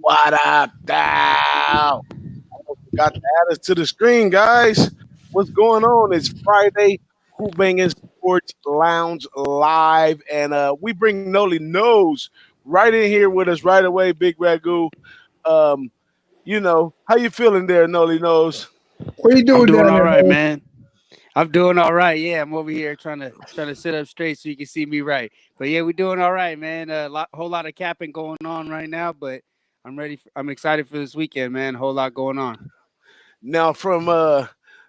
What up, now? Got to add us to the screen, guys. What's going on? It's Friday, Who-Bangin Sports Lounge Live, and we bring Noli Knows right in here with us right away, Big Ragu. Um, how you feeling there, Noli Knows? What are you I'm doing doing down all there, right, man? man. I'm doing all right. Yeah, I'm over here trying to sit up straight so you can see me right. But yeah, we're doing all right, man. Whole lot of capping going on right now, but I'm ready. I'm excited for this weekend, man. Whole lot going on. Now from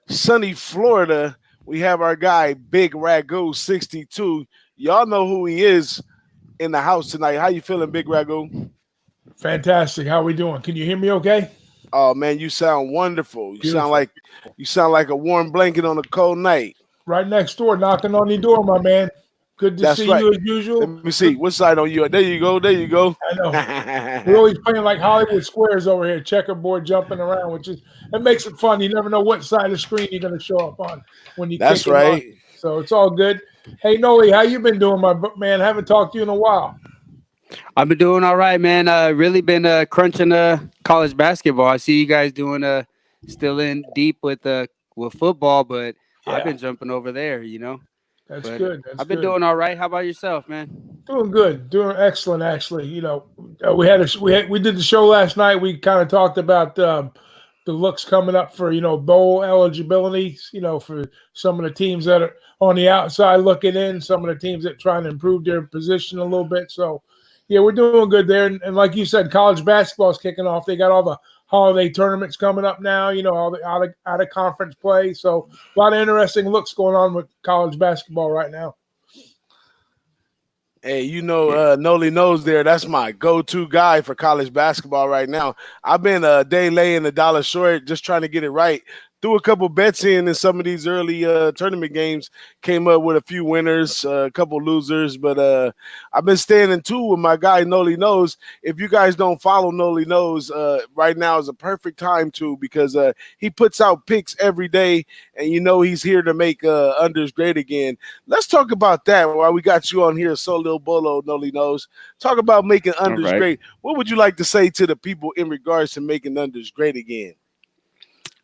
sunny Florida, we have our guy Big Ragu 62. Y'all know who he is in the house tonight. How you feeling, Big Ragu? Fantastic. How we doing? Can you hear me okay? Oh man, you sound wonderful. You sound Beautiful. like a warm blanket on a cold night. Right next door, knocking on your door, my man. Good to That's see right. you as Let usual. me see. Good. What side on you? There you go. There you go. I know. We're always playing like Hollywood squares over here, checkerboard jumping around, which is it makes it fun. You never know what side of the screen you're going to show up on when you kick That's it on. right. So it's all good. Hey, Noli, how you been doing, my man? Haven't talked to you in a while. I've been doing all right, man. Really been crunching college basketball. I see you guys doing still in deep with football, but I've Yeah, been jumping over there, that's But good. That's I've been good. doing all right. How about yourself, man? Doing good, doing excellent. Actually, we did the show last night. We kind of talked about the looks coming up for bowl eligibility. For some of the teams that are on the outside looking in, some of the teams that trying to improve their position a little bit. So, yeah, we're doing good there. And like you said, college basketball is kicking off. They got all the holiday tournaments coming up now. All the out of conference play. So a lot of interesting looks going on with college basketball right now. Hey, Yeah. Noli knows there. That's my go-to guy for college basketball right now. I've been a day late and a dollar short, just trying to get it right. Threw a couple bets in some of these early tournament games. Came up with a few winners, a couple losers, but I've been staying in tune with my guy Noli knows. If you guys don't follow Noli knows, right now is a perfect time to because he puts out picks every day, and he's here to make unders great again. Let's talk about that while we got you on here, Solo Bolo, Noli knows. Talk about making All unders right. great. What would you like to say to the people in regards to making unders great again?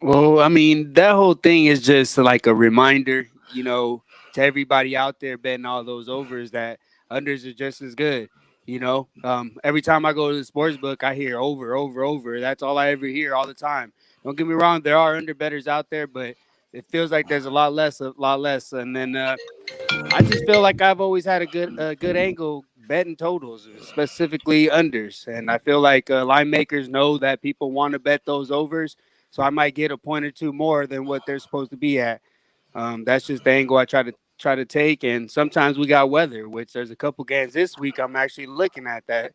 Well, I mean, that whole thing is just like a reminder, to everybody out there betting all those overs that unders are just as good. Every time I go to the sports book, I hear over, over, over. That's all I ever hear all the time. Don't get me wrong, there are under bettors out there, but it feels like there's a lot less, a lot less. And then I just feel like I've always had a good angle betting totals, specifically unders, and I feel like line makers know that people want to bet those overs, so I might get a point or two more than what they're supposed to be at. That's just the angle I try to take, and sometimes we got weather, which there's a couple games this week I'm actually looking at that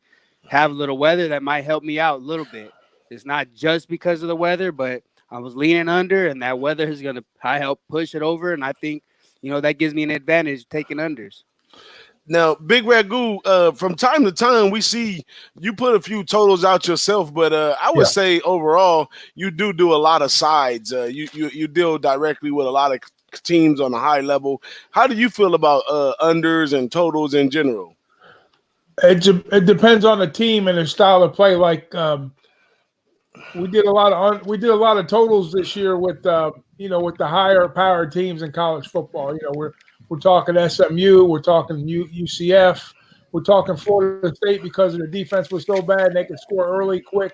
have a little weather that might help me out a little bit. It's not just because of the weather, but I was leaning under, and that weather is gonna help push it over, and I think that gives me an advantage taking unders. Now, Big Ragu, from time to time, we see you put a few totals out yourself, but I would Yeah. say overall, you do a lot of sides. You deal directly with a lot of teams on a high level. How do you feel about unders and totals in general? It depends on the team and their style of play. Like we did a lot of totals this year with with the higher power teams in college football. We're talking SMU, we're talking UCF, we're talking Florida State because their defense was so bad they could score early, quick.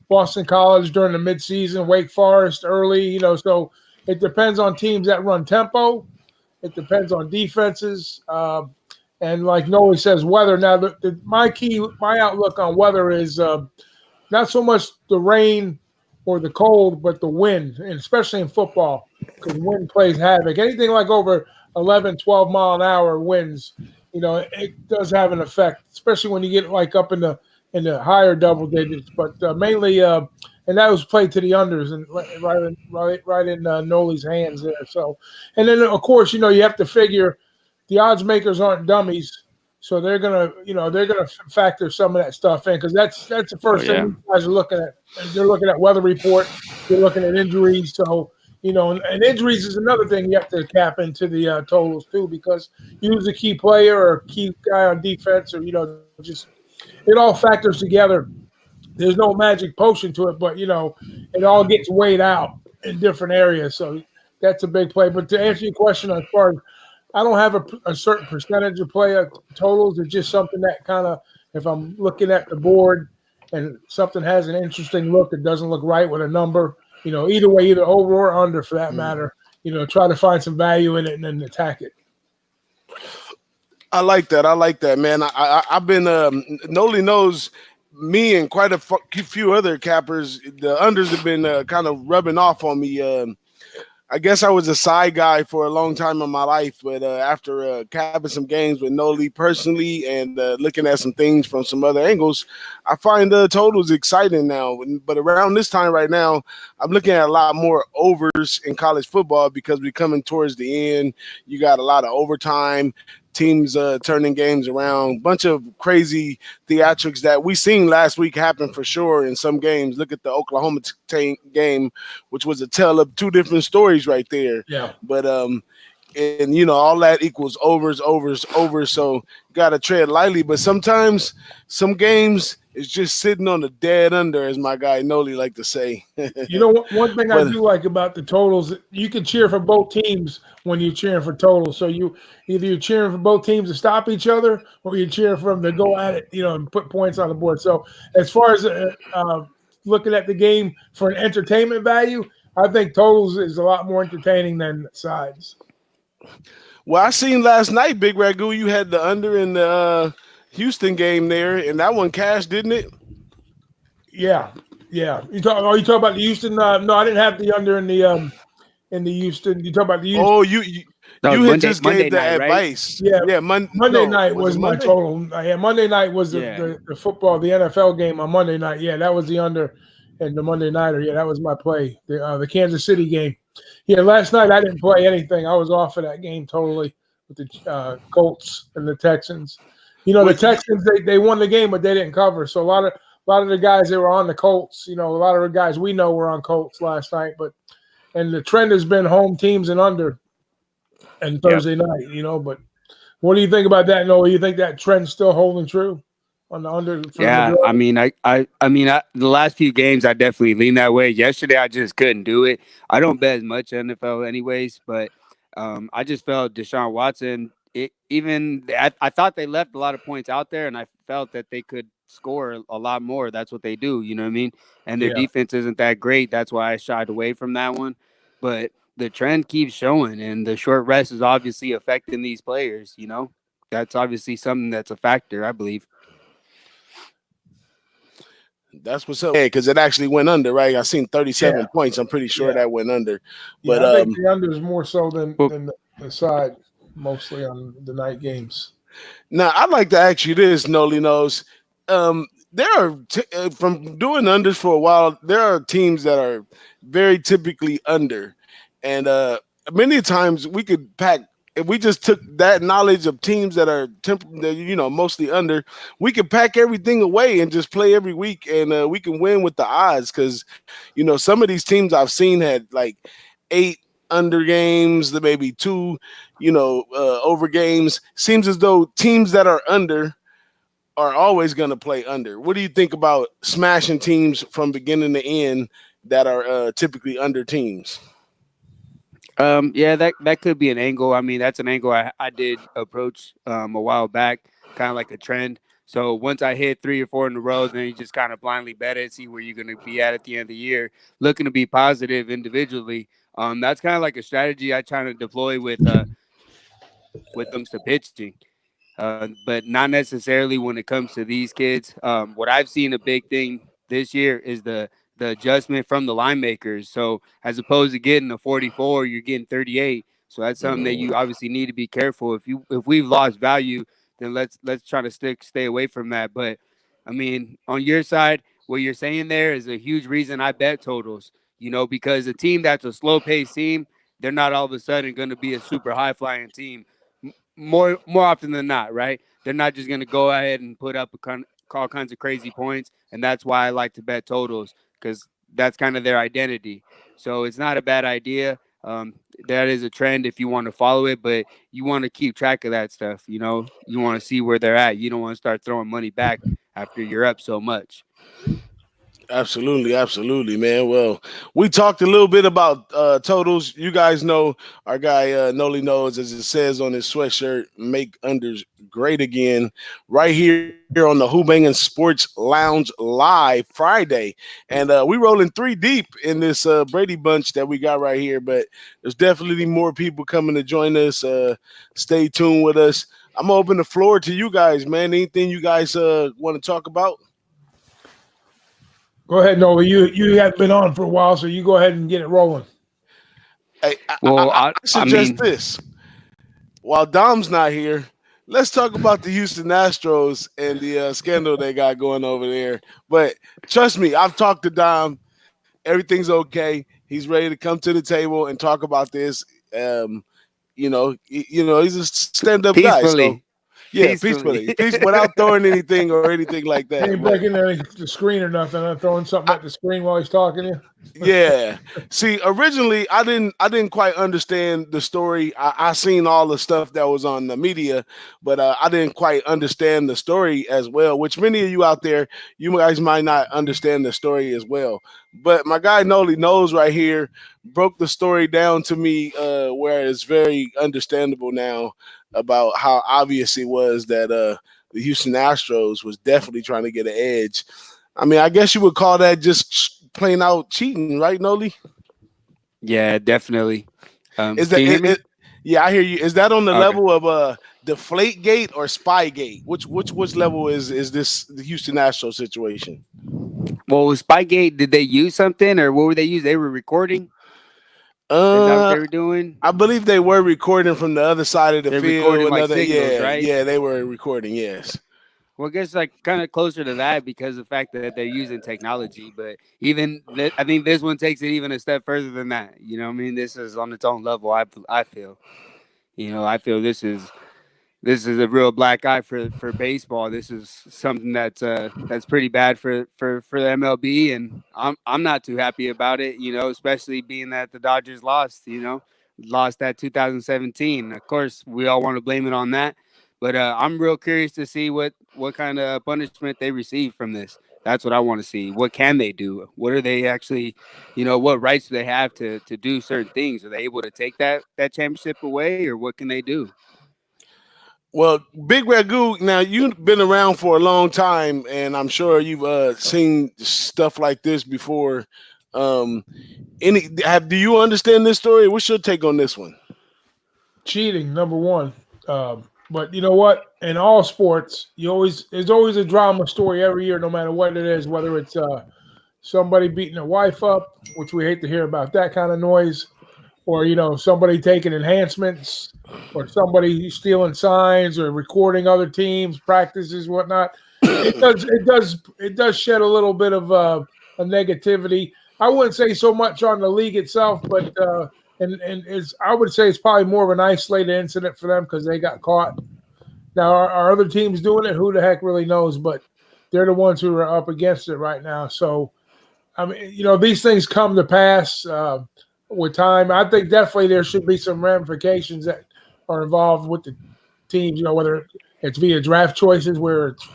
Boston College during the midseason, Wake Forest early. So it depends on teams that run tempo. It depends on defenses. And like Noe says, weather. Now, my outlook on weather is not so much the rain or the cold, but the wind, and especially in football, because wind plays havoc. Anything like over 11, 12 mile an hour winds, it does have an effect, especially when you get like up in the higher double digits. But mainly, and that was played to the unders and right in Noli's hands there. So, and then of course, you have to figure the odds makers aren't dummies. So they're gonna factor some of that stuff in because that's the Oh first thing yeah. you guys are looking at. They're looking at weather report. They're looking at injuries. So and injuries is another thing you have to cap into the totals too because you lose a key player or key guy on defense or just it all factors together there's no magic potion to it, but it all gets weighed out in different areas. So that's a big play. But to answer your question, as far as I don't have a certain percentage of player totals. It's just something that kind of, if I'm looking at the board and something has an interesting look, it doesn't look right with a number, either way, either over or under for that matter, try to find some value in it and then attack it. I like that, man. I've been Noli knows me and quite a few other cappers. The unders have been kind of rubbing off on me. I guess I was a side guy for a long time in my life, but after capping some games with Noli personally and looking at some things from some other angles, I find the totals exciting now. But around this time right now, I'm looking at a lot more overs in college football because we're coming towards the end. You got a lot of overtime. Teams turning games around, bunch of crazy theatrics that we seen last week happen for sure in some games. Look at the Oklahoma game, which was a tale of two different stories right there. Yeah. But and all that equals overs. So got to tread lightly. But sometimes some games is just sitting on the dead under, as my guy Noli like to say. One thing I do like about the totals, you can cheer for both teams when you're cheering for totals. So you're cheering for both teams to stop each other, or you're cheering for them to go at it, and put points on the board. So as far as looking at the game for an entertainment value, I think totals is a lot more entertaining than sides. Well, I seen last night, Big Ragu, you had the under in the Houston game there, and that one cashed, didn't it? Yeah. You talk about the Houston? No, I didn't have the under in the Houston. You talk about the Houston? Oh, you had just gave the advice. Right? Yeah. Monday night was my Monday? total. Yeah, Monday night was the football, the NFL game on Monday night. Yeah, that was the under, and the Monday nighter. Yeah, that was my play. The Kansas City game. Yeah, last night I didn't play anything. I was off of that game totally with the Colts and the Texans. The Texans they won the game, but they didn't cover. So a lot of the guys that were on the Colts, a lot of the guys we know were on Colts last night. And the trend has been home teams and under, and Thursday night. But what do you think about that? No, you think that trend's still holding true on the under? Yeah, I mean, the last few games I definitely lean that way. Yesterday I just couldn't do it. I don't bet as much NFL anyways, but I just felt Deshaun Watson. I thought they left a lot of points out there, and I felt that they could score a lot more. That's what they do, you know what I mean? And their defense isn't that great. That's why I shied away from that one. But the trend keeps showing, and the short rest is obviously affecting these players. That's obviously something that's a factor, I believe. That's what's up. Yeah, because it actually went under, right? I seen 37 points. I'm pretty sure that went under. But I think the under is more so than the side, mostly on the night games. Now, I'd like to ask you this, Noli knows. There are from doing unders for a while, there are teams that are very typically under. And many times we could pack, if we just took that knowledge of teams that are mostly under, we could pack everything away and just play every week, and we can win with the odds. Because some of these teams I've seen had like 8 under games, maybe 2 over games. Seems as though teams that are under are always going to play under. What do you think about smashing teams from beginning to end that are typically under teams? Yeah, that could be an angle. I mean, that's an angle I did approach a while back, kind of like a trend. So once I hit 3 or 4 in a row, then you just kind of blindly bet it, see where you're going to be at the end of the year, looking to be positive individually. That's kind of like a strategy I try to deploy with comes to pitching. But not necessarily when it comes to these kids. What I've seen a big thing this year is the adjustment from the line makers. So as opposed to getting a 44, you're getting 38. So that's something that you obviously need to be careful. If we've lost value, then let's try to stay away from that. But I mean, on your side, what you're saying there is a huge reason I bet totals. Because a team that's a slow-paced team, they're not all of a sudden going to be a super high-flying team. More often than not, right? They're not just going to go ahead and put up all kinds of crazy points, and that's why I like to bet totals, because that's kind of their identity. So it's not a bad idea. That is a trend if you want to follow it, but you want to keep track of that stuff. You want to see where they're at. You don't want to start throwing money back after you're up so much. Absolutely, absolutely, man. Well, we talked a little bit about totals. You guys know our guy Noli knows, as it says on his sweatshirt, make unders great again, right here on the Who-Bangin Sports Lounge live Friday, and we rolling three deep in this Brady bunch that we got right here. But there's definitely more people coming to join us. Stay tuned with us. I'm gonna open the floor to you guys, man. Anything you guys want to talk about? Go ahead, Noah. You have been on for a while, so you go ahead and get it rolling. Hey, Well, I I suggest mean, this. While Dom's not here, let's talk about the Houston Astros and the scandal they got going over there. But trust me, I've talked to Dom. Everything's okay. He's ready to come to the table and talk about this. Um, he's a stand-up guy. So peacefully, yeah, peacefully. peacefully, peace without throwing anything or anything like He that. ain't But breaking the screen or nothing. I'm throwing something at the screen while he's talking to you. yeah. See, originally I didn't quite understand the story. I seen all the stuff that was on the media, but I didn't quite understand the story as well. Which many of you out there, you guys might not understand the story as well. But my guy Noli knows right here broke the story down to me, where it's very understandable now about how obvious it was that the Houston Astros was definitely trying to get an edge. I mean, I guess you would call that just plain out cheating, right, Noli? Yeah, definitely. Is Can that you hear me? yeah, I hear you. Is that on the Okay. level of deflate gate or spy gate? Which level is this the Houston Astros situation? Well, with Spygate, did they use something, or what were they use? They were recording. Is that what Uh they were doing? I believe they were recording from the other side of the They're field. recording like Another signals, yeah, right? yeah, they were recording, yes. Well, I guess like kind of closer to that because of the fact that they're using technology. But I think this one takes it even a step further than that. You know, what I mean, this is on its own level. I feel. You know, I feel this is a real black eye for baseball. This is something that's pretty bad for the MLB, and I'm not too happy about it. You know, especially being that the Dodgers lost. You know, lost that 2017. Of course, we all want to blame it on that, but I'm real curious to see what kind of punishment they receive from this. That's what I want to see. What can they do? What are they actually, you know, what rights do they have to do certain things? Are they able to take that championship away, or what can they do? Well, Big Ragu, now you've been around for a long time, and I'm sure you've seen stuff like this before. Um, do you understand this story? What's your take on this one? Cheating, number one. But you know what? In all sports, there's always a drama story every year, no matter what it is. Whether it's somebody beating their wife up, which we hate to hear about that kind of noise, or somebody taking enhancements, or somebody stealing signs, or recording other teams' practices, whatnot. It does shed a little bit of a negativity. I wouldn't say so much on the league itself, but and it's I would say it's probably more of an isolated incident for them because they got caught. Now, are other teams doing it? Who the heck really knows? But they're the ones who are up against it right now. So I mean, these things come to pass with time. I think definitely there should be some ramifications that are involved with the teams. Whether it's via draft choices, where it's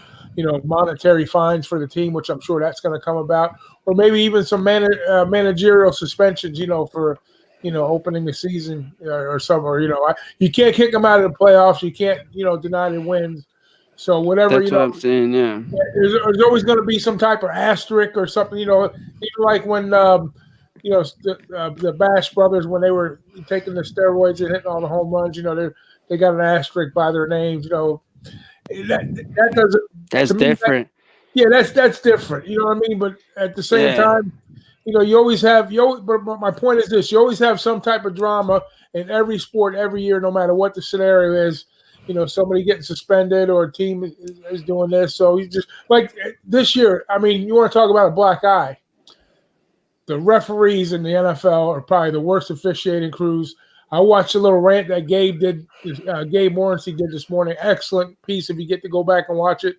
monetary fines for the team, which I'm sure that's going to come about, or maybe even some managerial suspensions. For opening the season or something. Or you can't kick them out of the playoffs. You can't deny their wins. So whatever That's what I'm saying. Yeah. there's always going to be some type of asterisk or something. Even like when the Bash brothers, when they were taking the steroids and hitting all the home runs, they got an asterisk by their names. That doesn't That's to me. different. Yeah, that's different. You know what I mean? But at the same Yeah. time, you always have but my point is this: you always have some type of drama in every sport every year, no matter what the scenario is. Somebody getting suspended or a team is doing this. So you just like this year. I mean, you want to talk about a black eye? The referees in the NFL are probably the worst officiating crews. I watched a little rant that Gabe did. Gabe Morency did this morning. Excellent piece. If you get to go back and watch it.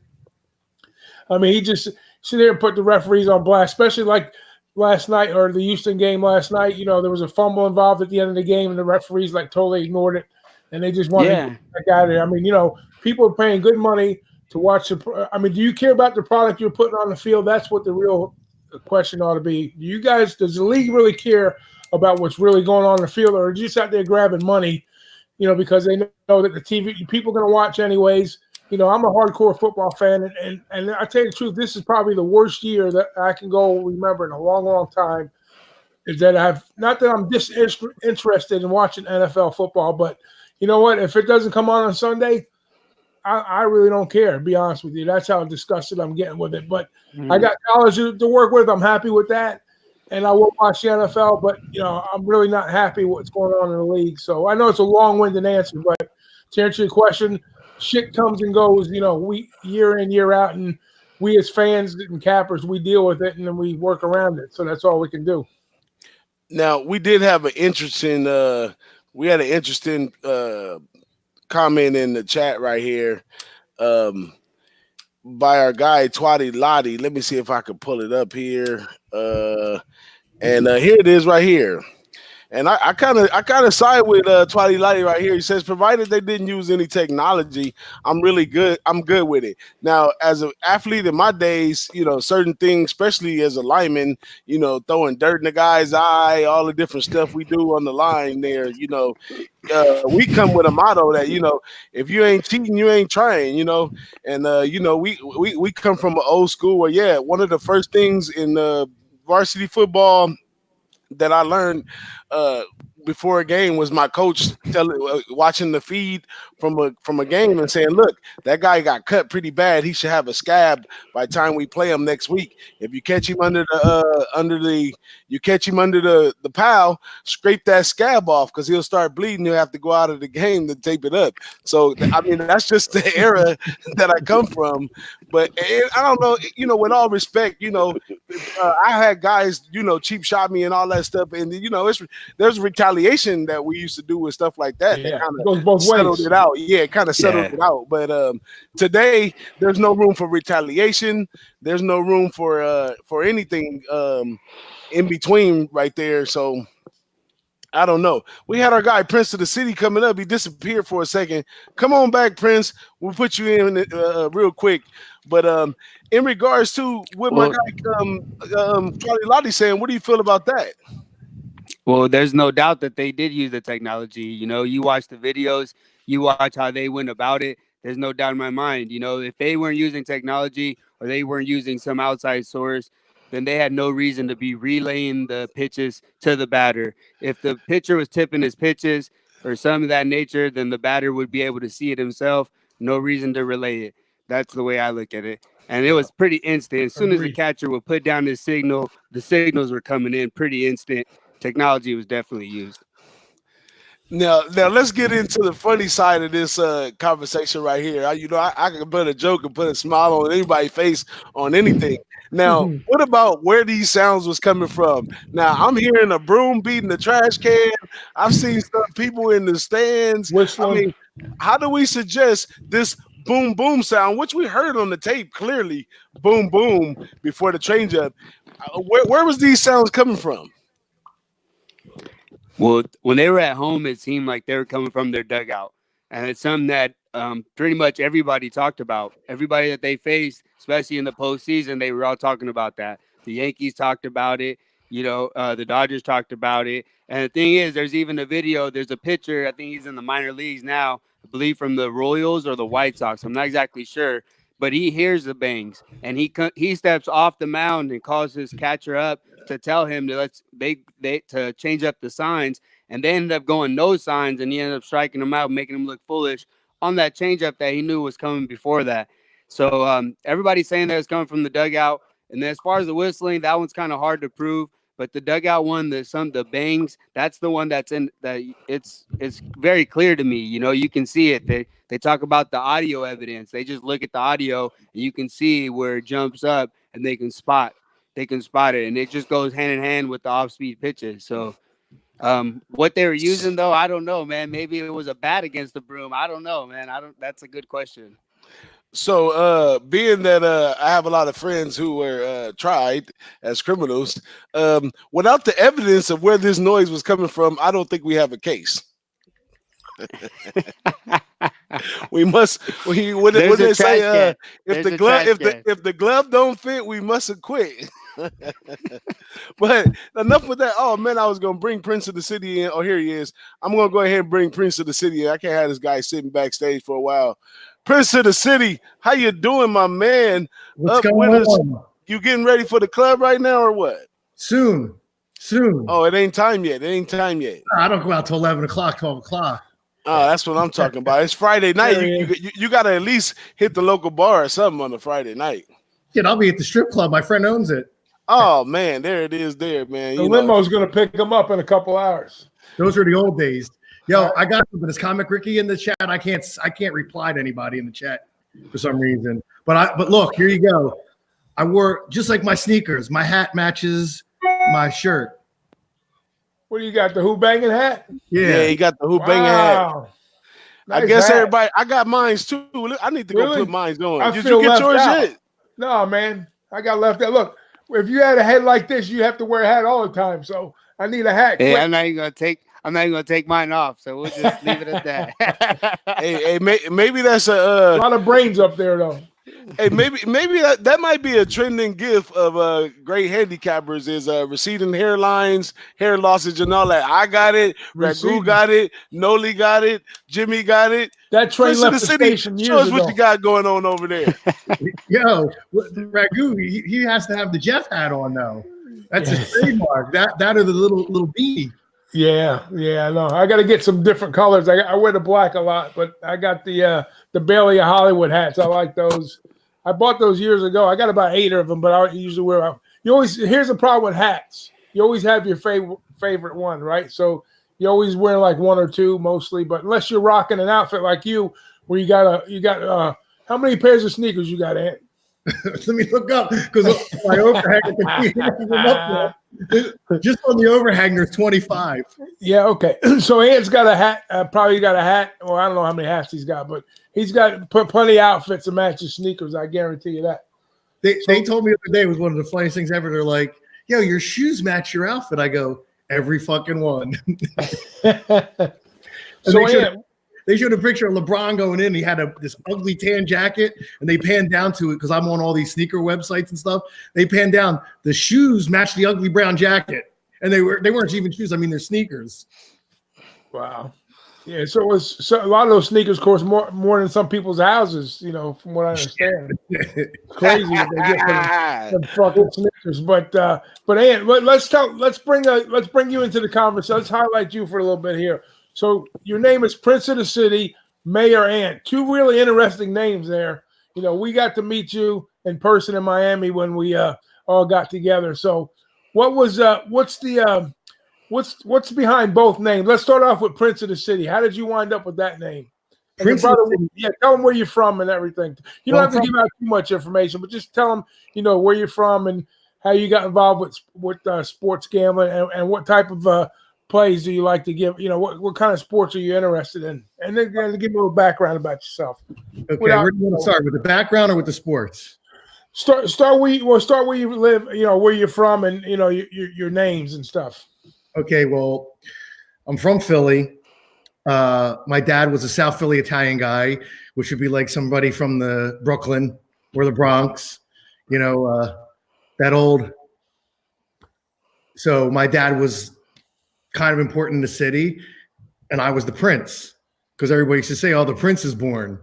I mean, he just sit there and put the referees on blast, especially like last night or the Houston game last night. There was a fumble involved at the end of the game, and the referees like totally ignored it, and they just wanted to Yeah. get back out of there. I mean, people are paying good money to watch the. I mean, do you care about the product you're putting on the field? That's what the real the question ought to be: does the league really care about what's really going on in the field, or are you just out there grabbing money? Because they know that the TV people are going to watch anyways. I'm a hardcore football fan, and I tell you the truth, this is probably the worst year that I can go remember in a long, long time. Is that not that I'm disinterested in watching NFL football, but you know what? If it doesn't come on Sunday, I really don't care. To be honest with you, that's how disgusted I'm getting with it. But I got college to work with. I'm happy with that, and I will watch the NFL. But I'm really not happy with what's going on in the league. So I know it's a long-winded answer, but to answer your question, shit comes and goes. We year in, year out, and we as fans and cappers, we deal with it and then we work around it. So that's all we can do. Now we did have an interesting. We had an interesting comment in the chat right here by our guy Twatty Lottie. Let me see if I can pull it up here. And here it is right here. And I kind of side with Twatty Lottie right here. He says, provided they didn't use any technology, I'm really good. I'm good with it. Now, as an athlete in my days, certain things, especially as a lineman, throwing dirt in the guy's eye, all the different stuff we do on the line there, we come with a motto that, if you ain't cheating, you ain't trying, and, we come from an old school where, one of the first things in varsity football that I learned before a game was my coach watching the feed from a game and saying, "Look, that guy got cut pretty bad. He should have a scab by the time we play him next week. If you catch him under the pile, scrape that scab off because he'll start bleeding. He'll have to go out of the game to tape it up." So I mean, that's just the era that I come from. But I don't know, with all respect, I had guys, cheap shot me and all that stuff, and there's retaliation that we used to do with stuff like that. Yeah, that kind goes both settled ways. it out. Yeah, it kind of settled it out. But today there's no room for retaliation. There's no room for anything in between right there. So I don't know. We had our guy Prince of the City coming up. He disappeared for a second. Come on back, Prince. We'll put you in real quick. But in regards to what my guy Charlie Lottie saying, what do you feel about that? Well, there's no doubt that they did use the technology. You watch the videos, you watch how they went about it. There's no doubt in my mind. If they weren't using technology or they weren't using some outside source, then they had no reason to be relaying the pitches to the batter. If the pitcher was tipping his pitches or some of that nature, then the batter would be able to see it himself. No reason to relay it. That's the way I look at it. And it was pretty instant. As soon as the catcher would put down his signal, the signals were coming in pretty instant. Technology was definitely used. Now let's get into the funny side of this conversation right here. I can put a joke and put a smile on anybody's face on anything. Now, what about where these sounds was coming from? Now, I'm hearing a broom beating the trash can. I've seen people in the stands. Whistling. I mean, how do we suggest this boom boom sound, which we heard on the tape clearly, boom boom before the changeup? Where was these sounds coming from? Well, when they were at home, it seemed like they were coming from their dugout. And it's something that pretty much everybody talked about. Everybody that they faced, especially in the postseason, they were all talking about that. The Yankees talked about it. The Dodgers talked about it. And the thing is, there's even a video. There's a pitcher. I think he's in the minor leagues now, I believe from the Royals or the White Sox. I'm not exactly sure. But he hears the bangs. And he steps off the mound and calls his catcher up to tell him to to change up the signs, and they ended up going no signs, and he ended up striking him out, making him look foolish on that changeup that he knew was coming before that. So everybody's saying that it's coming from the dugout, and then as far as the whistling, that one's kind of hard to prove. But the dugout one, the bangs, that's the one that's in that. It's very clear to me. You can see it. They talk about the audio evidence. They just look at the audio, and you can see where it jumps up, and they can spot it, and it just goes hand in hand with the off-speed pitches. So what they were using, though, I don't know, man. Maybe it was a bat against the broom. I don't know, man. That's a good question. So being that I have a lot of friends who were tried as criminals, without the evidence of where this noise was coming from, I don't think we have a case. What they say, if the glove don't fit, we must acquit. But enough with that. Oh man, I was gonna bring Prince of the City in. Oh, here he is. I'm gonna go ahead and bring Prince of the City in. I can't have this guy sitting backstage for a while. Prince of the City, how you doing, my man? What's Up going with us? on? You getting ready for the club right now, or what? Soon. Oh, it ain't time yet. I don't go out till 11 o'clock, 12 o'clock. Oh, that's what I'm talking about. It's Friday night. You got to at least hit the local bar or something on a Friday night. Shit, I'll be at the strip club. My friend owns it. Oh, man. There it is there, man. The limo's going to pick him up in a couple hours. Those were the old days. Yo, I got something. Is Comic Ricky in the chat? I can't reply to anybody in the chat for some reason. But look, here you go. I wore just like my sneakers. My hat matches my shirt. What do you got? The Who-Bangin hat? Yeah, you got the Who-Bangin hat. Nice I guess hat. Everybody. I got mines too. I need to go put mines on. Did you get yours yet? No, man. I got left out. Look, if you had a head like this, you have to wear a hat all the time. So I need a hat. Hey, I'm not even gonna take mine off. So we'll just leave it at that. hey, maybe that's a lot of brains up there though. Hey, maybe that might be a trending gift of great handicappers is receding hairlines, hair lossage, and all that. I got it, Ragu got it, Noli got it, Jimmy got it. That train left the station years Show us ago. what you got going on over there. Yo, Ragu, he has to have the Jeff hat on though. That's his trademark. That or the little beanie. Yeah, no. I got to get some different colors. I wear the black a lot, but I got the Bailey of Hollywood hats. I like those. I bought those years ago. I got about 8 of them, but I usually wear. Here's the problem with hats. You always have your favorite one, right? So you always wear like 1 or 2 mostly, but unless you're rocking an outfit like you, where you got how many pairs of sneakers you got, Ant? Let me look up because my overhanger just on the overhanger is 25. Yeah, okay. So Ant's got a hat, probably got a hat, or I don't know how many hats he's got, but he's got plenty of outfits to match his sneakers. I guarantee you that. They told me the other day, it was one of the funniest things ever. They're like, "Yo, your shoes match your outfit." I go, "Every fucking one." So they showed a picture of LeBron going in. He had this ugly tan jacket, and they panned down to it because I'm on all these sneaker websites and stuff. They panned down. The shoes matched the ugly brown jacket, and they weren't even shoes. I mean, they're sneakers. Wow. Yeah. So a lot of those sneakers cost more than some people's houses. You know, from what I understand. It's crazy what they get for the fucking sneakers. But Ant, let's bring you into the conversation. Let's highlight you for a little bit here. So your name is Prince of the City, Mayor Ant. 2 really interesting names there. You know, we got to meet you in person in Miami when we all got together. So what's behind both names? Let's start off with Prince of the City. How did you wind up with that name? And tell them where you're from and everything. You don't have to give out too much information, but just tell them, where you're from and how you got involved with sports gambling and what type of plays do you like to give? What kind of sports are you interested in? And then give me a little background about yourself. Okay, where do you want to start, with the background or with the sports? Start where you live, where you're from, and your names and stuff. Okay, well, I'm from Philly. My dad was a South Philly Italian guy, which would be like somebody from the Brooklyn or the Bronx, that old. So my dad was kind of important in the city, and I was the prince because everybody used to say, "Oh, the prince is born."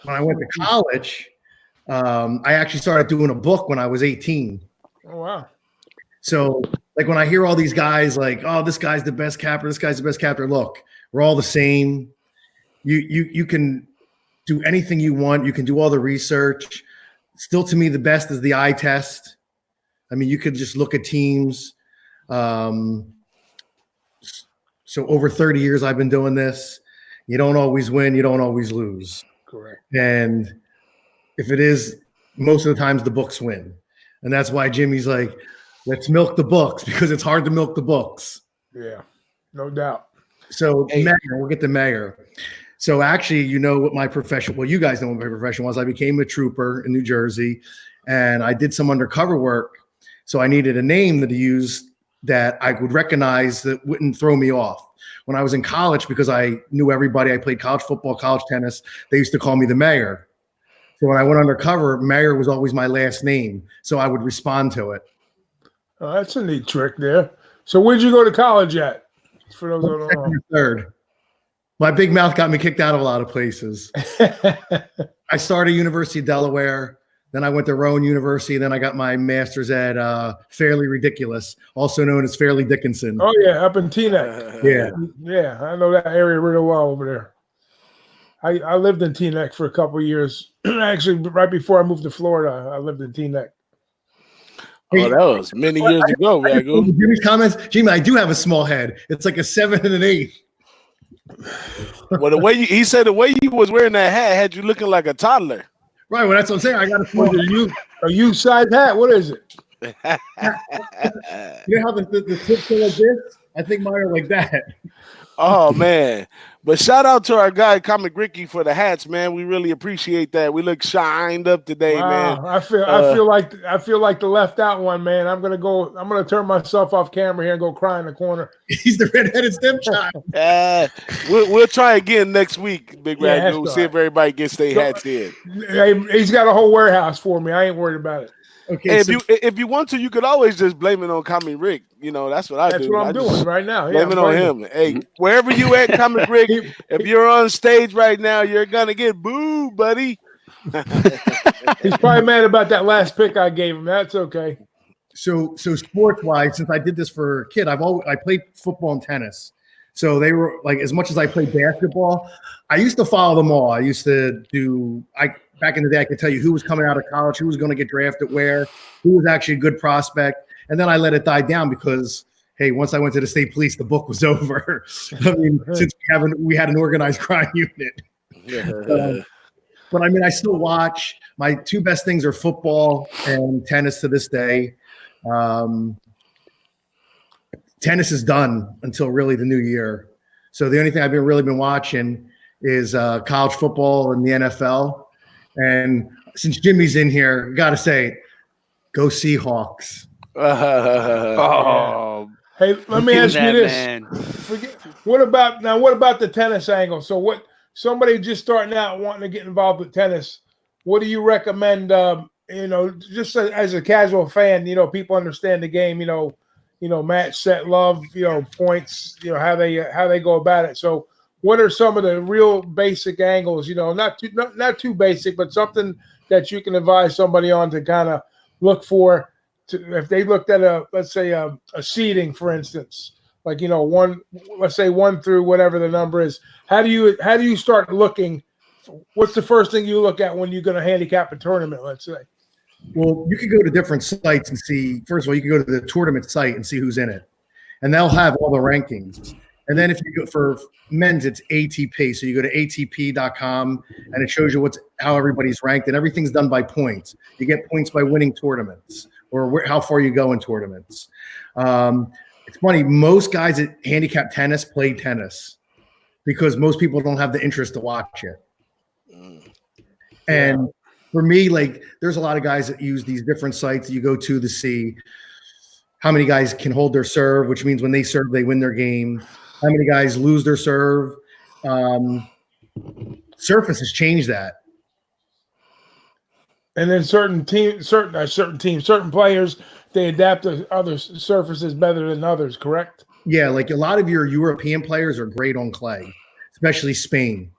When I went to college, I actually started doing a book when I was 18. Oh, wow. So like when I hear all these guys like, "Oh, this guy's the best capper, this guy's the best capper," look, we're all the same. You can do anything you want. You can do all the research. Still, to me, the best is the eye test. I mean, you could just look at teams. So over 30 years, I've been doing this. You don't always win. You don't always lose. Correct. And if it is, most of the times the books win. And that's why Jimmy's like, let's milk the books, because it's hard to milk the books. Yeah, no doubt. So Mayor, we'll get to Mayor. So actually, what my profession, well, you guys know what my profession was. I became a trooper in New Jersey, and I did some undercover work. So I needed a name to use that I would recognize that wouldn't throw me off. When I was in college, because I knew everybody, I played college football, college tennis, they used to call me the Mayor. So when I went undercover, Mayor was always my last name. So I would respond to it. Oh, that's a neat trick there. So where'd you go to college at? For those who don't know. Third. My big mouth got me kicked out of a lot of places. I started University of Delaware. Then I went to Rowan University. Then I got my master's at Fairly Ridiculous, also known as Fairleigh Dickinson. Oh, yeah, up in Teaneck. Yeah, I know that area really well over there. I lived in Teaneck for a couple of years. Actually, right before I moved to Florida, I lived in Teaneck. Oh, that was many years ago, Ragu. Jimmy's comments, Jimmy, I do have a small head. It's like a 7 and an 8. Well, he said the way you was wearing that hat had you looking like a toddler. Right, well, that's what I'm saying. I got a small A U-size hat? What is it? You know how the tips are like this? I think mine are like that. Oh, man. But shout out to our guy, Comic Ricky, for the hats, man. We really appreciate that. We look shined up today, man. I feel like the left out one, man. I'm gonna turn myself off camera here and go cry in the corner. He's the redheaded stepchild. We'll try again next week, Big Rag. We'll see if everybody gets their hats in. He's got a whole warehouse for me. I ain't worried about it. Okay, if you want to, you could always just blame it on Comic Rick. You know, that's what I do. That's what I'm doing right now. Blame it on him. Hey, wherever you at, Comic Rick, if you're on stage right now, you're gonna get booed, buddy. He's probably mad about that last pick I gave him. That's okay. So sports wise, since I did this for a kid, I played football and tennis. So they were like, as much as I played basketball, I used to follow them all. I used to back in the day, I could tell you who was coming out of college, who was going to get drafted where, who was actually a good prospect. And then I let it die down because, hey, once I went to the state police, the book was over. I mean, since we had an organized crime unit. But I mean, I still watch. My two best things are football and tennis to this day. Tennis is done until really the new year. So the only thing I've really been watching is college football and the NFL. And since Jimmy's in here, got to say, go Seahawks. Hey, let me ask you this. What about the tennis angle? So what, somebody just starting out wanting to get involved with tennis, what do you recommend, just as a casual fan, people understand the game, match, set, love, points, how they go about it. So what are some of the real basic angles, not too basic, but something that you can advise somebody on to kind of look for if they looked at let's say a seeding, for instance, like, let's say 1 through whatever the number is. How do you start looking? What's the first thing you look at when you're going to handicap a tournament, let's say? Well, you could go to different sites and see, first of all, you can go to the tournament site and see who's in it. And they'll have all the rankings. And then if you go for men's, it's ATP. So you go to ATP.com and it shows you how everybody's ranked, and everything's done by points. You get points by winning tournaments or how far you go in tournaments. It's funny, most guys at handicap tennis play tennis because most people don't have the interest to watch it. And for me, like, there's a lot of guys that use these different sites that you go to see how many guys can hold their serve, which means when they serve, they win their game. How many guys lose their serve. Surface has changed that. And then certain players, they adapt to other surfaces better than others, correct? Yeah, like a lot of your European players are great on clay, especially Spain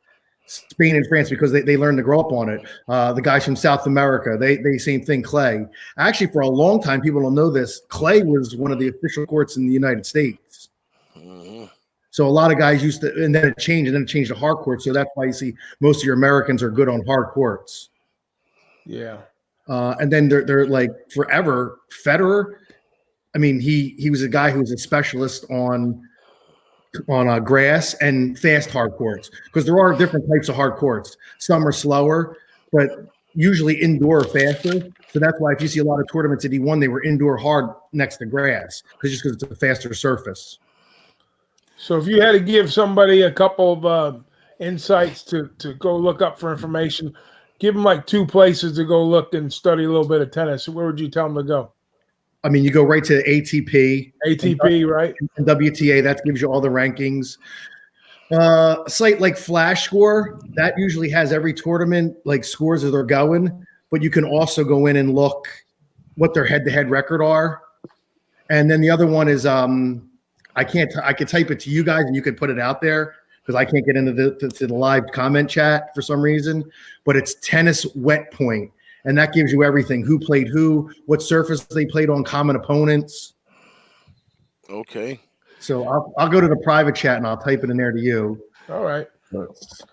and France, because they learned to grow up on it. The guys from South America, they same thing, clay. Actually, for a long time, people don't know this, clay was one of the official courts in the United States. So a lot of guys used to, and then it changed to hard courts. So that's why you see most of your Americans are good on hard courts. Yeah. And then they're like forever. Federer, I mean, he was a guy who was a specialist on grass and fast hard courts, because there are different types of hard courts. Some are slower, but usually indoor or faster. So that's why if you see a lot of tournaments that he won, they were indoor hard next to grass, because it's a faster surface. So if you had to give somebody a couple of insights to go look up for information, give them like 2 places to go look and study a little bit of tennis. Where would you tell them to go? I mean, you go right to ATP. ATP, right? And WTA, that gives you all the rankings. A site like Flash Score, that usually has every tournament, like scores as they're going. But you can also go in and look what their head-to-head record are. And then the other one is I could type it to you guys and you could put it out there because I can't get into the live comment chat for some reason. But it's Tennis Wet Point, and that gives you everything: who played who, what surface they played on, common opponents. Okay. So I'll go to the private chat and I'll type it in there to you. All right.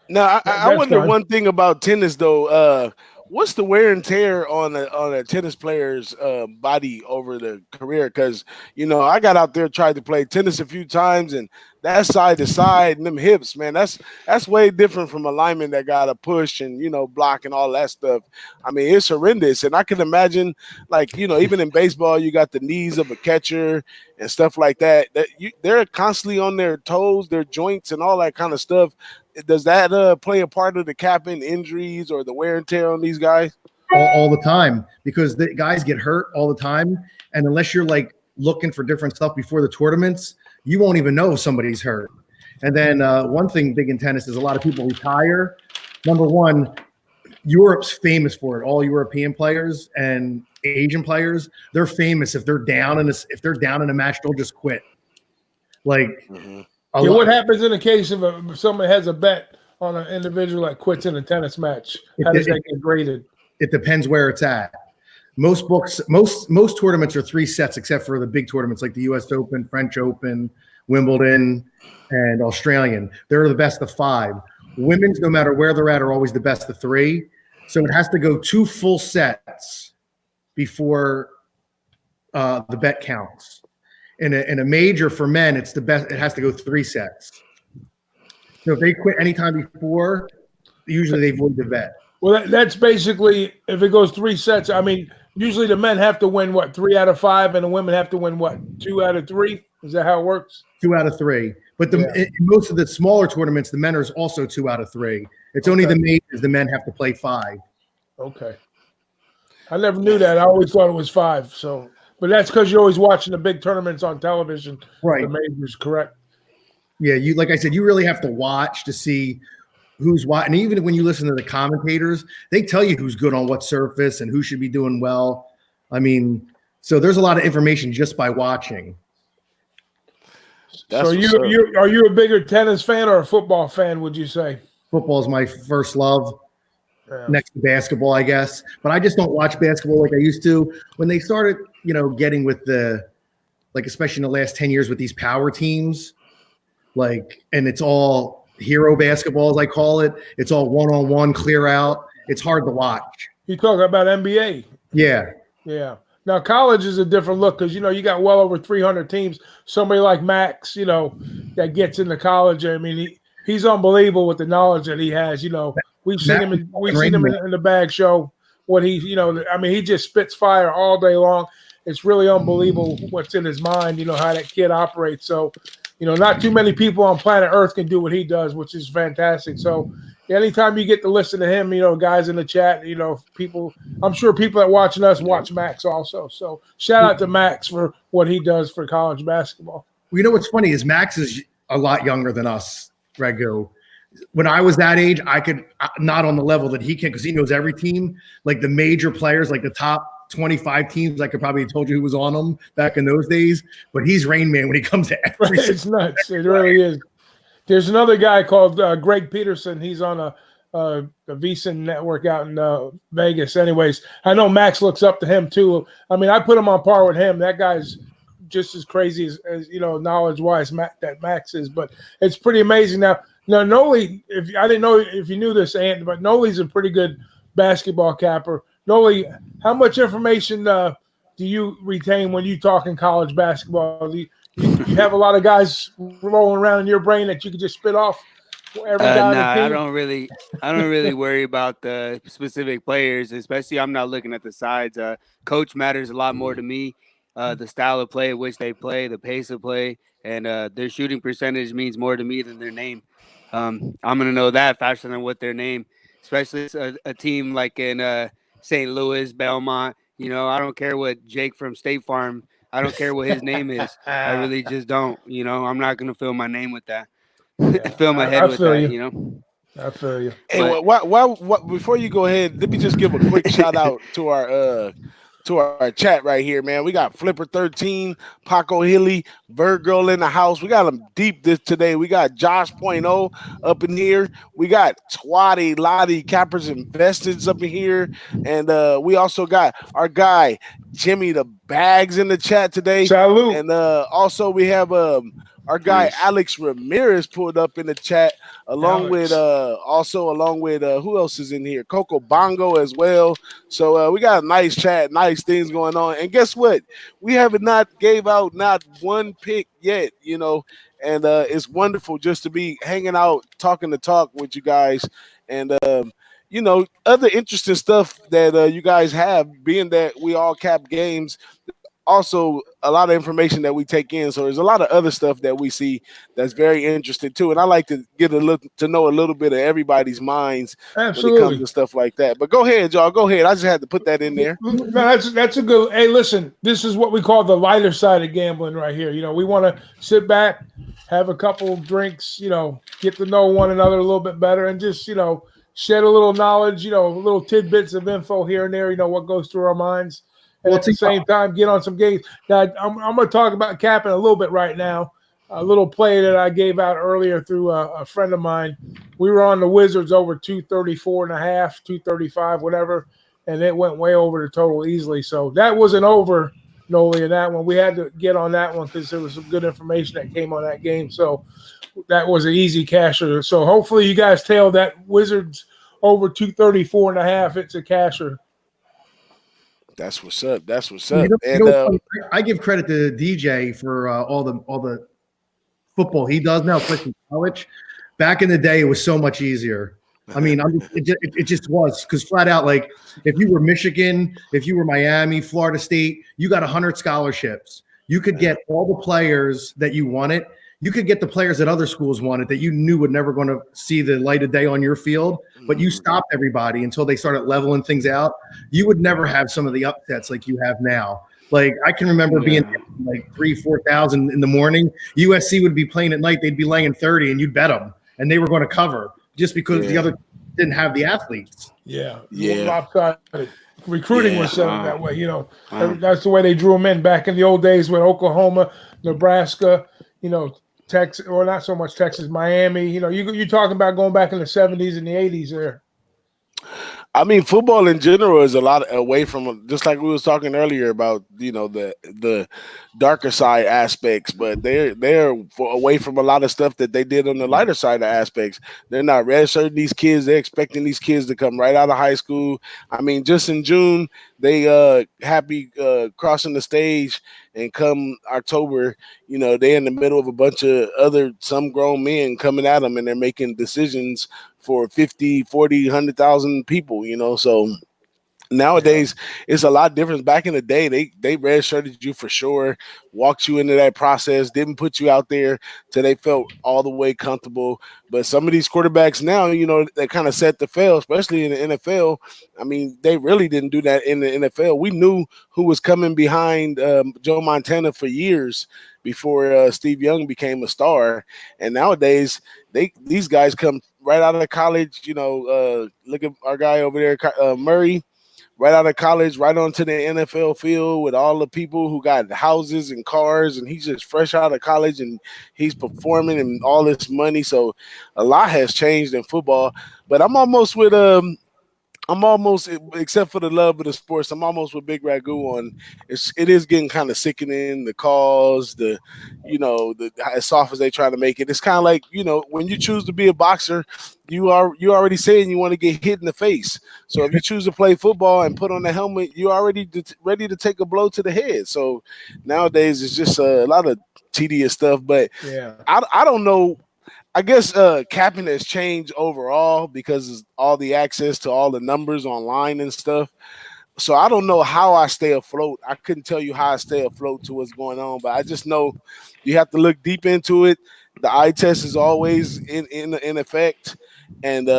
Now I wonder fine. one thing about tennis though. What's the wear and tear on a tennis player's body over the career? Because I got out there, tried to play tennis a few times, and that side to side and them hips, man, that's way different from a lineman that got to push and block and all that stuff. I mean, it's horrendous, and I can imagine, like even in baseball, you got the knees of a catcher and stuff like that. They're constantly on their toes, their joints, and all that kind of stuff. Does that play a part of the capping injuries or the wear and tear on these guys? All the time, because the guys get hurt all the time, and unless you're like looking for different stuff before the tournaments, you won't even know if somebody's hurt. And then one thing big in tennis is a lot of people retire. Number one, Europe's famous for it. All European players and Asian players, they're famous. If they're down in a match, they'll just quit. Like. Mm-hmm. What happens in the case of if somebody has a bet on an individual that quits in a tennis match? How does that get graded? It depends where it's at. Most tournaments are 3 sets, except for the big tournaments like the U.S. Open, French Open, Wimbledon, and Australian. They're the best of 5. Women's, no matter where they're at, are always the best of 3. So it has to go 2 full sets before the bet counts. In a major for men, it's the best. It has to go 3 sets. So if they quit anytime before, usually they void the bet. Well, that's basically if it goes 3 sets. I mean, usually the men have to win 3 out of 5, and the women have to win 2 out of 3. Is that how it works? 2 out of 3. But in most of the smaller tournaments, the men are also 2 out of 3. It's only the majors the men have to play 5. Okay. I never knew that. I always thought it was 5. So. But that's because you're always watching the big tournaments on television. Right. The majors, correct? Yeah, like I said, you really have to watch to see who's what. And even when you listen to the commentators, they tell you who's good on what surface and who should be doing well. I mean, so there's a lot of information just by watching. So are you a bigger tennis fan or a football fan, would you say? Football is my first love. Next to basketball, I guess. But I just don't watch basketball like I used to. When they started, getting with especially in the last 10 years with these power teams, and it's all hero basketball, as I call it. It's all one-on-one, clear out. It's hard to watch. You talking about NBA? Yeah. Yeah. Now, college is a different look because, you got well over 300 teams. Somebody like Max, that gets into college. I mean, he's unbelievable with the knowledge that he has, We've seen him in the bag show. What he just spits fire all day long. It's really unbelievable what's in his mind. How that kid operates. So, not too many people on planet Earth can do what he does, which is fantastic. So, anytime you get to listen to him, guys in the chat, people. I'm sure people that watching us watch Max also. So, shout out to Max for what he does for college basketball. Well, what's funny is Max is a lot younger than us, Regu. When I was that age, I could not on the level that he can because he knows every team, like the major players, like the top 25 teams. I could probably have told you who was on them back in those days, but he's Rain Man when he comes to every. It's nuts. It really is. There's another guy called Greg Peterson. He's on a VSiN network out in Vegas. Anyways, I know Max looks up to him too. I mean, I put him on par with him. That guy's just as crazy as knowledge-wise that Max is, but it's pretty amazing. Now, Noli, I didn't know if you knew this, Ant, but Noli's a pretty good basketball capper. Noli, how much information do you retain when you talk in college basketball? Do you have a lot of guys rolling around in your brain that you could just spit off? Every guy I don't really worry about the specific players, especially I'm not looking at the sides. Coach matters a lot more to me. The style of play, which they play, the pace of play, and their shooting percentage means more to me than their name. I'm going to know that faster than what their name, especially a team like in St. Louis, Belmont. I don't care what Jake from State Farm, I don't care what his name is. I really just don't. I'm not going to fill my name with that. Yeah, fill my head with that, I feel you. Hey, before you go ahead, let me just give a quick shout out to to our chat right here, man. We got Flipper 13, Paco Hilly, Virgil in the house. We got them deep this today. We got Josh Point oh up in here. We got Twatty, Lottie, Cappers, Investors up in here. And we also got our guy, Jimmy the Bags in the chat today. Salute. And also we have our guy Alex Ramirez pulled up in the chat, along with who else is in here? Coco Bongo as well. So we got a nice chat, nice things going on. And guess what? We haven't not gave out not one pick yet, you know. And it's wonderful just to be hanging out, talking the talk with you guys, and you know, other interesting stuff that you guys have, being that we all cap games. Also, a lot of information that we take in. So there's a lot of other stuff that we see that's very interesting too. And I like to get to know a little bit of everybody's minds when it comes to stuff like that. But go ahead, y'all. Go ahead. I just had to put that in there. No, that's a good. Hey, listen, this is what we call the lighter side of gambling right here. You know, we want to sit back, have a couple drinks, you know, get to know one another a little bit better, and just, you know, shed a little knowledge, you know, little tidbits of info here and there, you know, what goes through our minds. And at the same time, get on some games. Now, I'm going to talk about capping a little bit right now. A little play that I gave out earlier through a friend of mine. We were on the Wizards over 234.5, 235, whatever, and it went way over the total easily. So that wasn't over, Noli, in that one. We had to get on that one because there was some good information that came on that game. So that was an easy casher. So hopefully you guys tailed that Wizards over 234.5. It's a casher. That's what's up. That's what's up. I give credit to DJ for all the football he does now, especially college. Back in the day, it was so much easier. I mean, it just was, because flat out, like, if you were Michigan, if you were Miami, Florida State, you got 100 scholarships. You could get all the players that you wanted. You could get the players that other schools wanted that you knew were never going to see the light of day on your field, but you stopped everybody until they started leveling things out. You would never have some of the upsets like you have now. Like, I can remember being like 3,000-4,000 in the morning. USC would be playing at night. They'd be laying 30 and you'd bet them, and they were going to cover just because the other didn't have the athletes. Yeah. Lopsided. Recruiting was set up that way, you know. That's the way they drew them in back in the old days with Oklahoma, Nebraska, you know, Texas, or not so much Texas, Miami. You know, you're talking about going back in the 70s and the 80s there. I mean, football in general is a lot away from, just like we was talking earlier about, you know, the darker side aspects, but they're away from a lot of stuff that they did on the lighter side of aspects. They're not redshirting these kids. They're expecting these kids to come right out of high school. I mean, just in June, they happy crossing the stage, and come October, you know, they're in the middle of a bunch of some grown men coming at them, and they're making decisions for 50, 40, 100,000 people, you know. So nowadays it's a lot different. Back in the day, they redshirted you for sure, walked you into that process, didn't put you out there till they felt all the way comfortable. But some of these quarterbacks now, you know, they kind of set the fail, especially in the NFL. I mean, they really didn't do that in the NFL. We knew who was coming behind Joe Montana for years before Steve Young became a star. And nowadays, these guys come right out of college. You know, look at our guy over there, Murray. Right out of college, right onto the NFL field with all the people who got houses and cars, and he's just fresh out of college and he's performing and all this money. So a lot has changed in football. But I'm almost, except for the love of the sports, I'm almost with Big Ragu on it is getting kind of sickening, the calls, as soft as they try to make it. It's kind of like, you know, when you choose to be a boxer, you already saying you want to get hit in the face. So if you choose to play football and put on the helmet, you're already ready to take a blow to the head. So nowadays it's just a lot of tedious stuff. But I don't know. I guess capping has changed overall because of all the access to all the numbers online and stuff. So I don't know how I stay afloat. I couldn't tell you how I stay afloat to what's going on, but I just know you have to look deep into it. The eye test is always in effect, and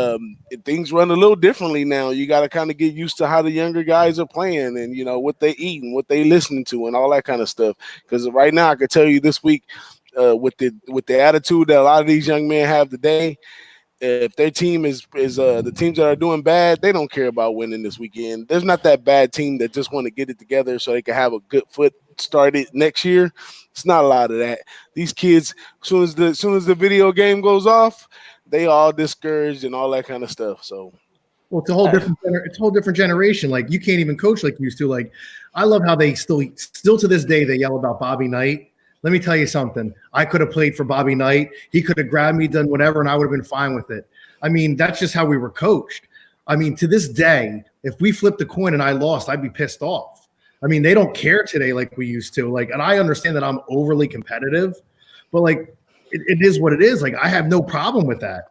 things run a little differently now. You got to kind of get used to how the younger guys are playing, and you know what they eat and what they listening to and all that kind of stuff. Because right now, I could tell you this week, with the attitude that a lot of these young men have today, If their team is the teams that are doing bad, they don't care about winning this weekend. There's not that bad team that just want to get it together so they can have a good foot started next year. It's not a lot of that. These kids, as soon as the video game goes off, they all discouraged and all that kind of stuff. So. Well, it's a whole different generation. Like, you can't even coach like you used to. Like, I love how they still to this day they yell about Bobby Knight. Let me tell you something. I could have played for Bobby Knight. He could have grabbed me, done whatever, and I would have been fine with it. I mean, that's just how we were coached. I mean, to this day, if we flipped a coin and I lost, I'd be pissed off. I mean, they don't care today like we used to. Like, and I understand that I'm overly competitive, but like, it is what it is. Like, I have no problem with that.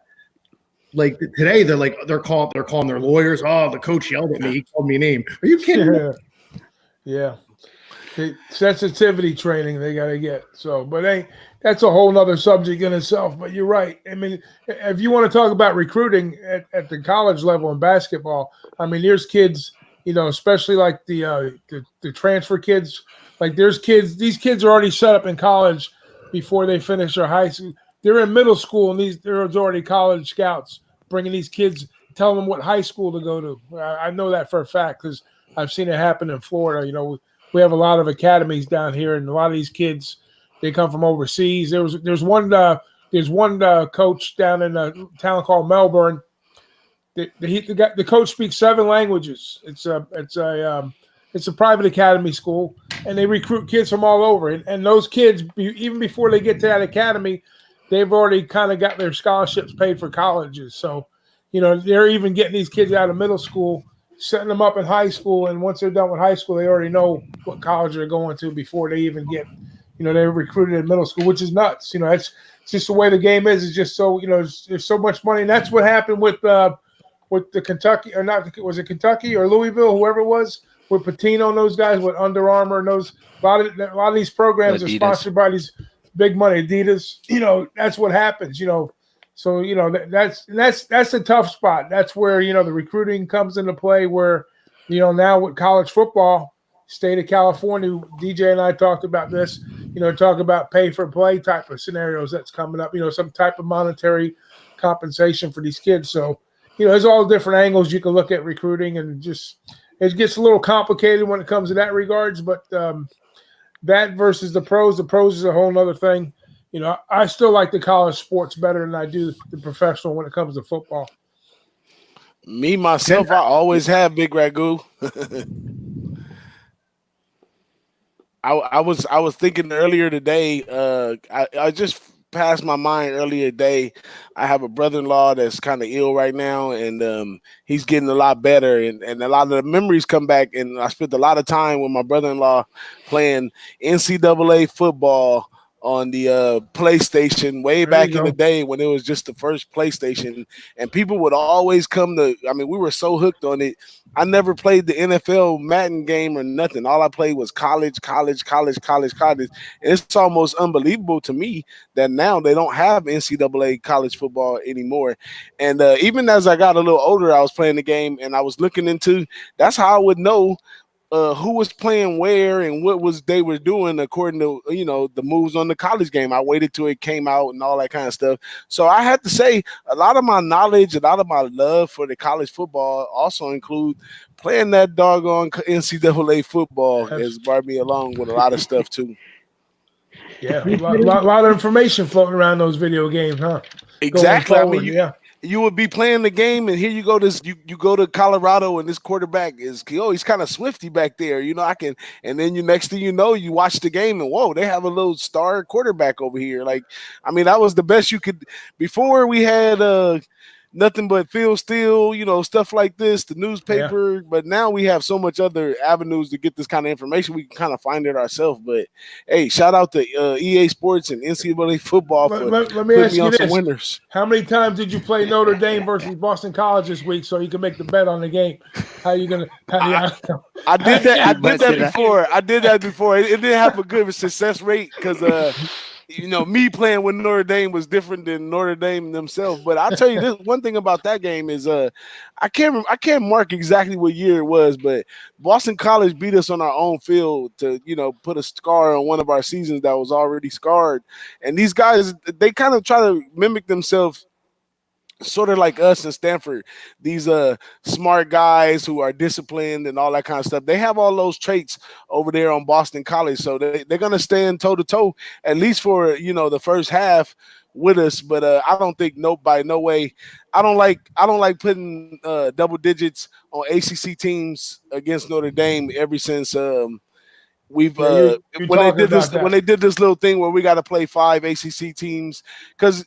Like today, they're calling their lawyers. Oh, the coach yelled at me. He called me a name. Are you kidding me? Yeah. Sensitivity training they got to get. So, but that's a whole nother subject in itself. But you're right. I mean, if you want to talk about recruiting at the college level in basketball, I mean, there's kids, especially like the transfer kids. Like there's kids. These kids are already set up in college before they finish their high school. They're in middle school, and there's already college scouts bringing these kids, telling them what high school to go to. I know that for a fact because I've seen it happen in Florida. We have a lot of academies down here, and a lot of these kids, they come from overseas. There's one coach down in a town called Melbourne. The coach speaks 7 languages. It's a private academy school, and they recruit kids from all over. And those kids, even before they get to that academy, they've already kind of got their scholarships paid for colleges. So, they're even getting these kids out of middle school, setting them up in high school. And once they're done with high school, they already know what college they're going to before they even get, they're recruited in middle school, which is nuts. It's just the way the game is. It's just so, there's so much money. And that's what happened with the Kentucky, or not, was it Kentucky or Louisville, whoever it was, with Patino and those guys, with Under Armour and those, a lot of these programs Adidas. are sponsored by these big money, Adidas. That's what happens. So that's a tough spot. That's where the recruiting comes into play. Where now with college football, state of California, DJ and I talked about this. Talk about pay for play type of scenarios that's coming up. Some type of monetary compensation for these kids. So there's all different angles you can look at recruiting, and just it gets a little complicated when it comes to that regards. But that versus the pros is a whole nother thing. I still like the college sports better than I do the professional when it comes to football. Me, myself, I always have Big Ragu. I was thinking earlier today, I just passed my mind earlier today. I have a brother-in-law that's kind of ill right now, and he's getting a lot better, and a lot of the memories come back, and I spent a lot of time with my brother-in-law playing NCAA football on the PlayStation way back in the day when it was just the first PlayStation, and people would always come to, we were so hooked on it. I never played the NFL Madden game or nothing. All I played was college. And it's almost unbelievable to me that now they don't have NCAA college football anymore. And even as I got a little older, I was playing the game, and I was looking into, that's how I would know who was playing where and what they were doing according to the moves on the college game. I waited till it came out and all that kind of stuff. So I had to say a lot of my knowledge, a lot of my love for the college football also include playing that doggone NCAA football has brought me along with a lot of stuff too. Yeah, a lot of information floating around those video games, huh? Exactly. Forward, you would be playing the game, and here you go. You go to Colorado, and this quarterback he's kind of swifty back there. And then next thing you know, you watch the game, and whoa, they have a little star quarterback over here. That was the best you could. Before we had nothing but Phil Steele, stuff like this, the newspaper. Yeah. But now we have so much other avenues to get this kind of information. We can kind of find it ourselves. But hey, shout out to EA Sports and NCAA football for let me ask you this: winners. How many times did you play Notre Dame versus Boston College this week so you can make the bet on the game? How are you gonna? I did that. I did that before. It didn't have a good success rate because me playing with Notre Dame was different than Notre Dame themselves. But I'll tell you this one thing about that game is I can't mark exactly what year it was, but Boston College beat us on our own field to put a scar on one of our seasons that was already scarred. And these guys, they kind of try to mimic themselves sort of like us in Stanford, these smart guys who are disciplined and all that kind of stuff. They have all those traits over there on Boston College, so they're gonna stand toe to toe at least for the first half with us. But I don't think by no way. I don't like putting double digits on ACC teams against Notre Dame ever since. We've you're when they did about that. when they did this little thing where we got to play 5 ACC teams, because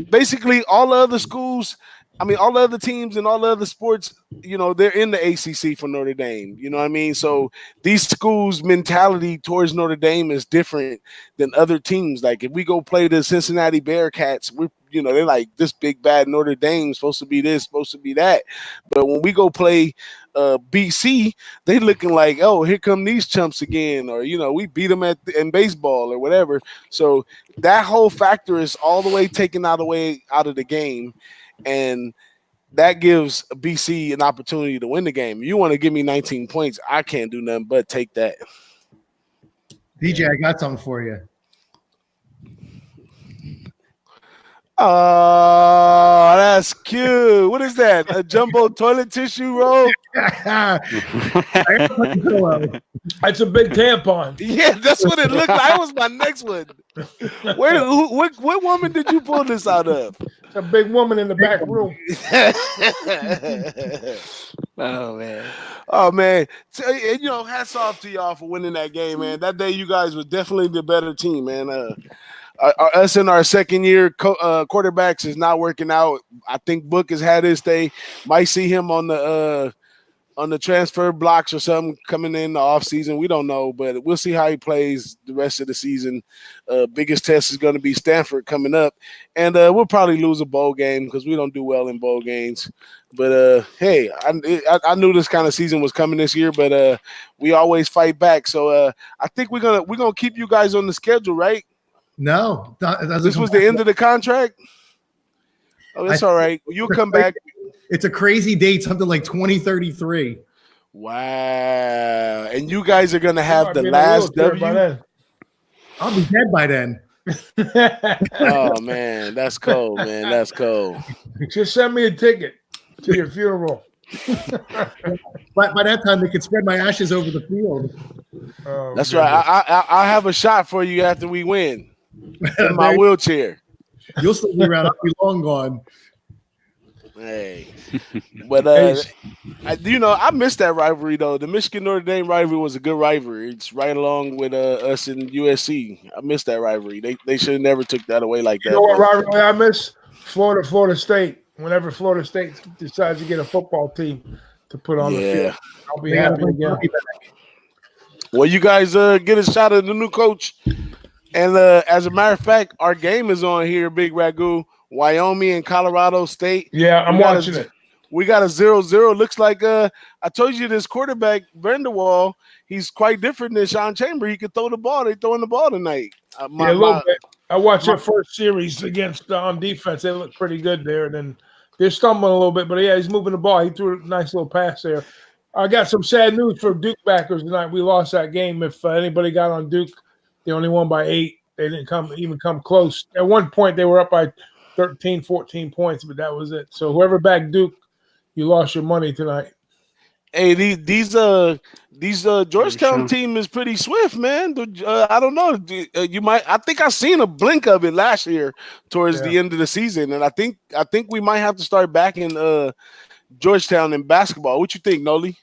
basically all the other schools, all the other teams and all the other sports, they're in the ACC for Notre Dame. You know what I mean? So these schools' mentality towards Notre Dame is different than other teams. Like if we go play the Cincinnati Bearcats, they're like, this big bad Notre Dame supposed to be this, supposed to be that. But when we go play BC, they looking like, oh, here come these chumps again, or we beat them in baseball or whatever. So that whole factor is all the way taken out of the game, and that gives BC an opportunity to win the game. You want to give me 19 points, I can't do nothing but take that. DJ, I got something for you. Oh, that's cute. What is that? A jumbo toilet tissue roll? That's a big tampon. Yeah, that's what it looked like. That was my next one. What woman did you pull this out of? It's a big woman in the back room. Oh man. So, hats off to y'all for winning that game, man. That day you guys were definitely the better team, man. Us in our second year quarterbacks is not working out. I think Book has had his day. Might see him on the transfer blocks or something coming in the offseason. We don't know, but we'll see how he plays the rest of the season. Biggest test is going to be Stanford coming up, and we'll probably lose a bowl game because we don't do well in bowl games. But hey, I knew this kind of season was coming this year, but we always fight back. So I think we're gonna keep you guys on the schedule, right? No, this was the end of the contract. Oh, it's all right. You'll come back. It's a crazy date, something like 2033. Wow. And you guys are going to have the last W? I'll be dead by then. Oh, man. That's cold, man. That's cold. Just send me a ticket to your funeral. By that time, they could spread my ashes over the field. Oh, that's right. I'll have a shot for you after we win in my wheelchair. You'll still be around. I'll be long gone. Hey, but I missed that rivalry though. The Michigan Notre Dame rivalry was a good rivalry. It's right along with us and USC. I missed that rivalry. They should have never took that away like that. You know what rivalry I miss? Florida State. Whenever Florida State decides to get a football team to put on the field, I'll be happy again. Well, you guys get a shot at the new coach, and as a matter of fact, our game is on here, Big Ragu. Wyoming and Colorado State. Yeah, I'm watching it. We got a 0-0. Looks like I told you this quarterback, Vanderwall, he's quite different than Sean Chamber. He could throw the ball. They throwing the ball tonight. A little bit. I watched their first series against on defense. They look pretty good there. And then they're stumbling a little bit, but yeah, he's moving the ball. He threw a nice little pass there. I got some sad news for Duke backers tonight. We lost that game. If anybody got on Duke, they only won by 8. They didn't come close. At one point, they were up by 13, 14 points, but that was it. So whoever backed Duke, you lost your money tonight. Hey, these Georgetown team is pretty swift, man. I don't know. I think I seen a blink of it last year towards the end of the season, and I think we might have to start backing Georgetown in basketball. What you think, Noli?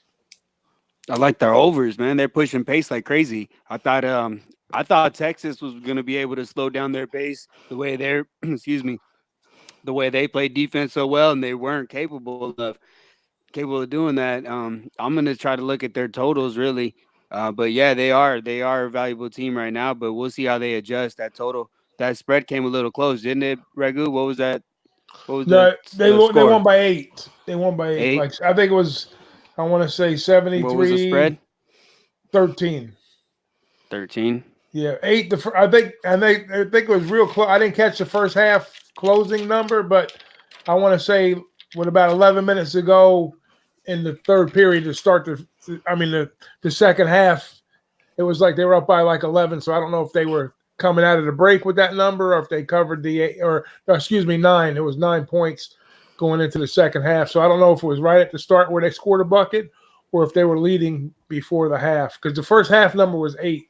I like their overs, man. They're pushing pace like crazy. I thought Texas was going to be able to slow down their pace the way they're the way they played defense so well, and they weren't capable of doing that. I'm going to try to look at their totals really. But yeah, they are a valuable team right now, but we'll see how they adjust. That total, that spread came a little close, didn't it, Ragu? What was that? They won by 8. They won by 8. Like, I think it was, I want to say 73. What was the spread? 13. 13. Yeah, 8. I think it was real close. I didn't catch the first half closing number, but I want to say with about 11 minutes to go in the third period to start the second half, it was like they were up by like 11. So I don't know if they were coming out of the break with that number or if they covered the 9. It was 9 points going into the second half. So I don't know if it was right at the start where they scored a bucket or if they were leading before the half, because the first half number was 8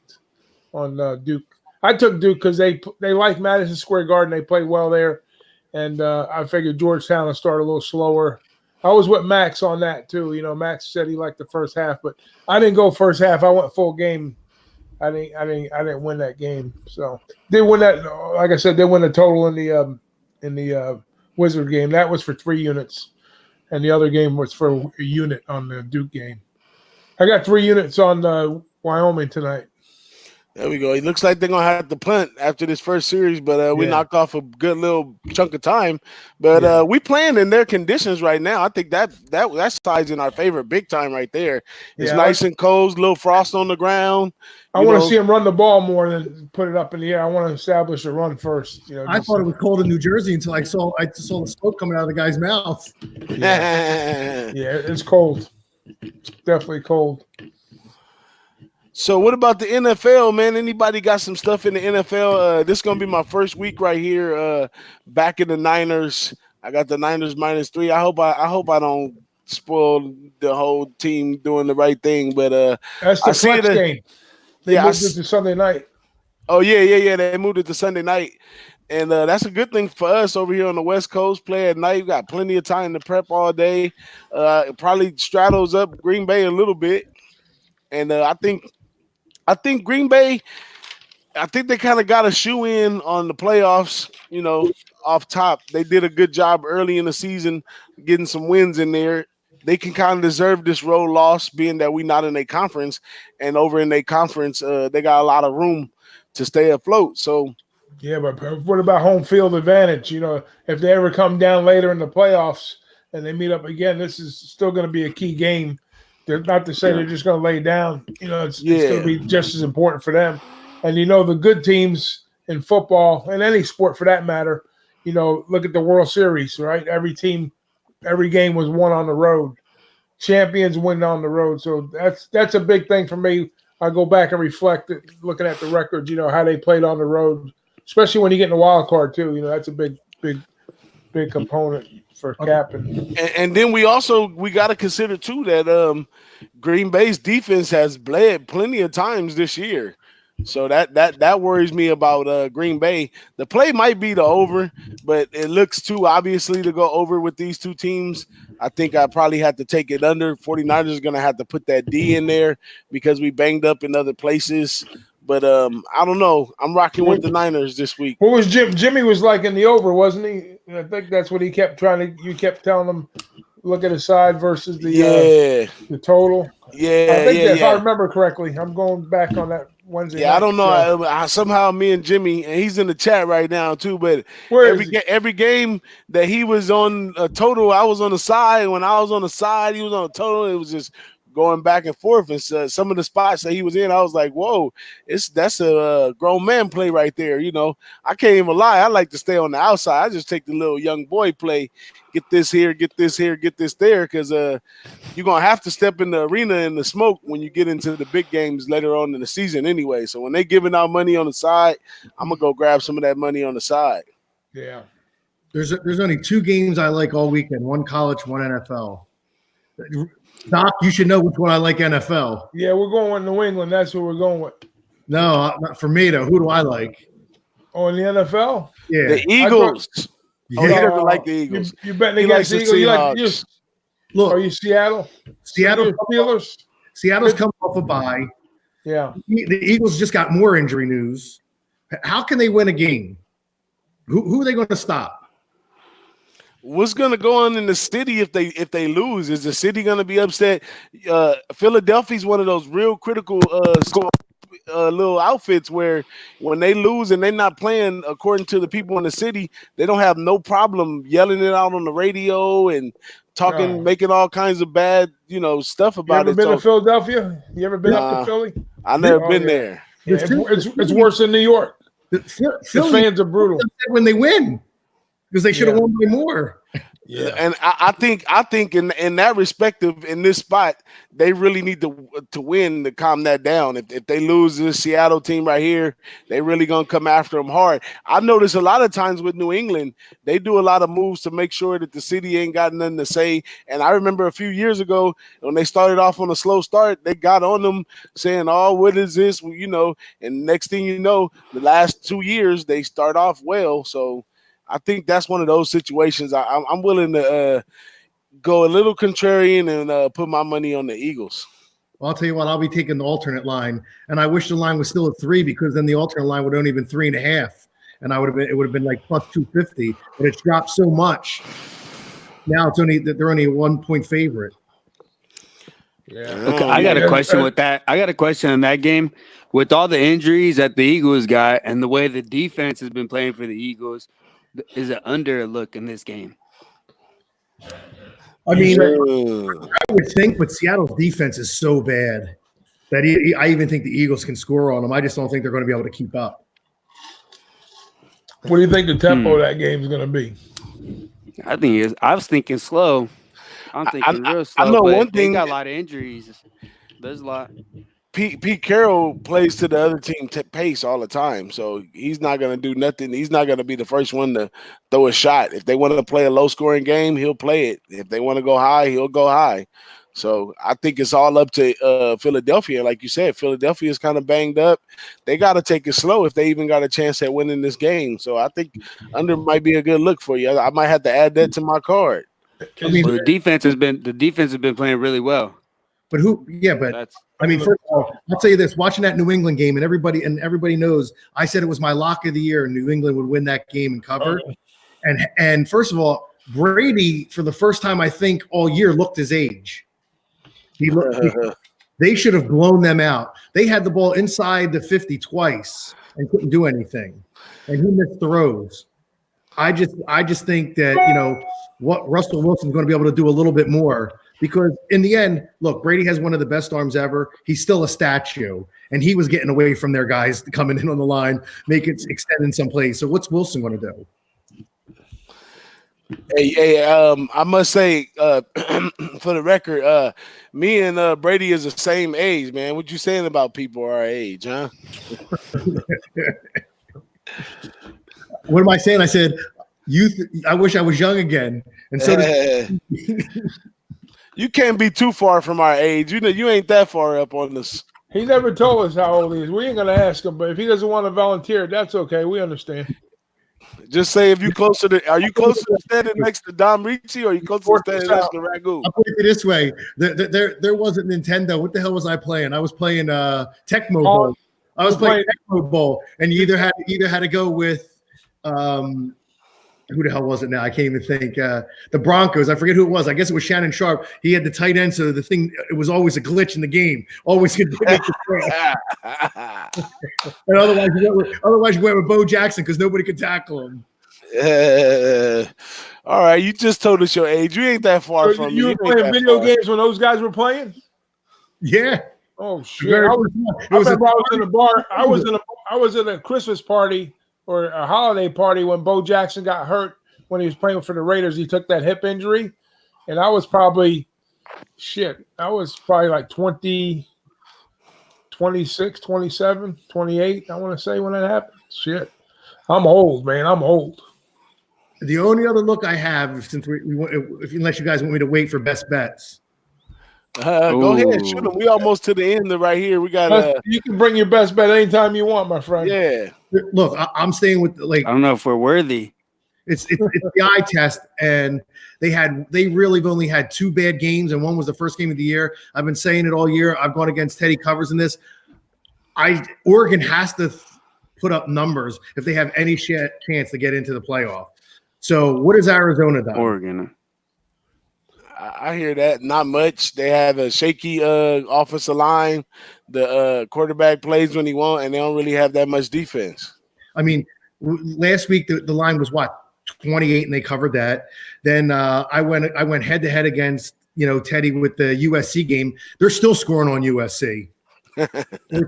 on Duke. I took Duke because they like Madison Square Garden. They play well there, and I figured Georgetown would start a little slower. I was with Max on that too. You know, Max said he liked the first half, but I didn't go first half. I went full game. I didn't win that game. So they win that. Like I said, they win the total in the Wizard game. That was for 3 units, and the other game was for a unit on the Duke game. I got 3 units on Wyoming tonight. There we go. It looks like they're gonna have to punt after this first series, but we knocked off a good little chunk of time. But we playing in their conditions right now. I think that side's in our favor big time right there. It's nice and cold, little frost on the ground. I want to see them run the ball more than put it up in the air. I want to establish a run first. You know, I thought it was cold in New Jersey until I saw the smoke coming out of the guy's mouth. Yeah, it's cold. It's definitely cold. So what about the NFL, man? Anybody got some stuff in the NFL? This is going to be my first week right here back in the Niners. I got the Niners -3. I hope I don't spoil the whole team doing the right thing, but that's the flex game. They moved it to Sunday night. Oh, yeah. They moved it to Sunday night. And that's a good thing for us over here on the West Coast. Play at night. We got plenty of time to prep all day. It probably straddles up Green Bay a little bit. And I think Green Bay, I think they kind of got a shoe in on the playoffs, you know, off top. They did a good job early in the season getting some wins in there. They can kind of deserve this road loss, being that we're not in a conference. And over in a conference, they got a lot of room to stay afloat. So, yeah, but what about home field advantage? You know, if they ever come down later in the playoffs and they meet up again, this is still going to be a key game. They're not to say they're just going to lay down. You know, it's going to be just as important for them. And, you know, the good teams in football and any sport for that matter, you know, look at the World Series, right? Every game was won on the road. Champions win on the road. So that's a big thing for me. I go back and reflect looking at the records, you know, how they played on the road, especially when you get in the wild card too. You know, that's a big component for capping. And then we got to consider too that Green Bay's defense has bled plenty of times this year. So that worries me about Green Bay. The play might be the over, but it looks too obviously to go over with these two teams. I think I probably have to take it under. 49ers are going to have to put that D in there because we banged up in other places. But I don't know. I'm rocking with the Niners this week. What was Jimmy was like in the over, wasn't he? I think that's what he kept you kept telling him, look at the side versus the total. If I remember correctly. I'm going back on that Wednesday night. I don't know. Somehow me and Jimmy, and he's in the chat right now too, but every game that he was on a total, I was on the side. When I was on the side, he was on a total. It was just going back and forth, and some of the spots that he was in, I was like, "Whoa, that's a grown man play right there." You know, I can't even lie. I like to stay on the outside. I just take the little young boy play, get this here, get this here, get this there, because you're gonna have to step in the arena in the smoke when you get into the big games later on in the season, anyway. So when they giving out money on the side, I'm gonna go grab some of that money on the side. Yeah, there's only 2 games I like all weekend: one college, one NFL. Doc, you should know which one I like NFL. Yeah, we're going with New England. That's who we're going with. No, not for me, though. Who do I like? Oh, in the NFL? Yeah. The Eagles. He doesn't like the Eagles. You betting against the Eagles? Look, are you Seattle? Seattle's coming off a bye. Yeah. The Eagles just got more injury news. How can they win a game? Who are they going to stop? What's going to go on in the city if they lose? Is the city going to be upset? Philadelphia's one of those real critical little outfits where when they lose and they're not playing according to the people in the city, they don't have no problem yelling it out on the radio and talking, making all kinds of bad, stuff about it. You ever been to Philadelphia? You ever been up to Philly? I've never been there. Yeah, it's worse than New York. The fans are brutal when they win. Because they should have won by more. Yeah. And I think in that respective in this spot, they really need to win to calm that down. If they lose this Seattle team right here, they really gonna come after them hard. I notice a lot of times with New England, they do a lot of moves to make sure that the city ain't got nothing to say. And I remember a few years ago when they started off on a slow start, they got on them saying, "Oh, what is this?" Well, and next thing you know, the last 2 years they start off well. So I think that's one of those situations. I'm willing to go a little contrarian and put my money on the Eagles. Well, I'll tell you what, I'll be taking the alternate line, and I wish the line was still at 3 because then the alternate line would have only been 3.5, and it would have been like plus 250. But it's dropped so much. Now they're only a 1-point favorite. Yeah. Okay, I got a question with that. I got a question on that game. With all the injuries that the Eagles got and the way the defense has been playing for the Eagles, is it under a look in this game? I mean, I would think, but Seattle's defense is so bad that I even think the Eagles can score on them. I just don't think they're going to be able to keep up. What do you think the tempo of that game is going to be? I was thinking slow. I'm thinking real slow. I know but one thing. They got a lot of injuries. There's a lot. Pete Carroll plays to the other team pace all the time, so he's not going to do nothing. He's not going to be the first one to throw a shot. If they want to play a low-scoring game, he'll play it. If they want to go high, he'll go high. So I think it's all up to Philadelphia. Like you said, Philadelphia is kind of banged up. They got to take it slow if they even got a chance at winning this game. So I think under might be a good look for you. I might have to add that to my card. I mean, the defense has been playing really well. But I mean, first of all, I'll tell you this: watching that New England game, and everybody knows, I said it was my lock of the year, and New England would win that game and cover. And first of all, Brady, for the first time I think all year, looked his age. They should have blown them out. They had the ball inside the 50 twice and couldn't do anything, and he missed throws. I just think that what Russell Wilson's going to be able to do a little bit more. Because in the end, look, Brady has one of the best arms ever. He's still a statue, and he was getting away from their guys coming in on the line, extending some plays. So what's Wilson going to do? Hey, I must say, for the record, me and Brady is the same age, man. What you saying about people our age, huh? What am I saying? I said, I wish I was young again, and so. You can't be too far from our age. You ain't that far up on this. He never told us how old he is. We ain't gonna ask him, but if he doesn't want to volunteer, that's okay. We understand. Just say if you are you closer to standing next to Dom Rici or are you closer to standing next to Ragu? I'll put it this way: there wasn't Nintendo. What the hell was I playing? I was playing Tecmo Bowl. I was playing Tecmo Bowl, and you either had to go with who the hell was it now? I can't even think. The Broncos. I forget who it was. I guess it was Shannon Sharp. He had the tight end, so it was always a glitch in the game. Always could make the throw. And otherwise you went with Bo Jackson because nobody could tackle him. All right, you just told us your age. You ain't that far from me. You were playing video games when those guys were playing? Yeah. Oh shit! I was in a bar. I was in a Christmas party or a holiday party when Bo Jackson got hurt when he was playing for the Raiders. He took that hip injury, and I was probably like 20, 26, 27, 28, I want to say, when that happened. Shit. I'm old, man. I'm old. The only other look I have, since unless you guys want me to wait for best bets. Go ahead, shoot them. We almost to the end right here. We got. You can bring your best bet anytime you want, my friend. Yeah. Look, I'm staying with I don't know if we're worthy. It's the eye test, and they really only had 2 bad games, and one was the first game of the year. I've been saying it all year. I've gone against Teddy Covers in this. Oregon has to put up numbers if they have any chance to get into the playoff. So what has Arizona done? Oregon. I hear that. Not much. They have a shaky offensive line. The quarterback plays when he wants, and they don't really have that much defense. I mean, last week the line was what, 28, and they covered that. Then I went head to head against Teddy with the USC game. They're still scoring on USC.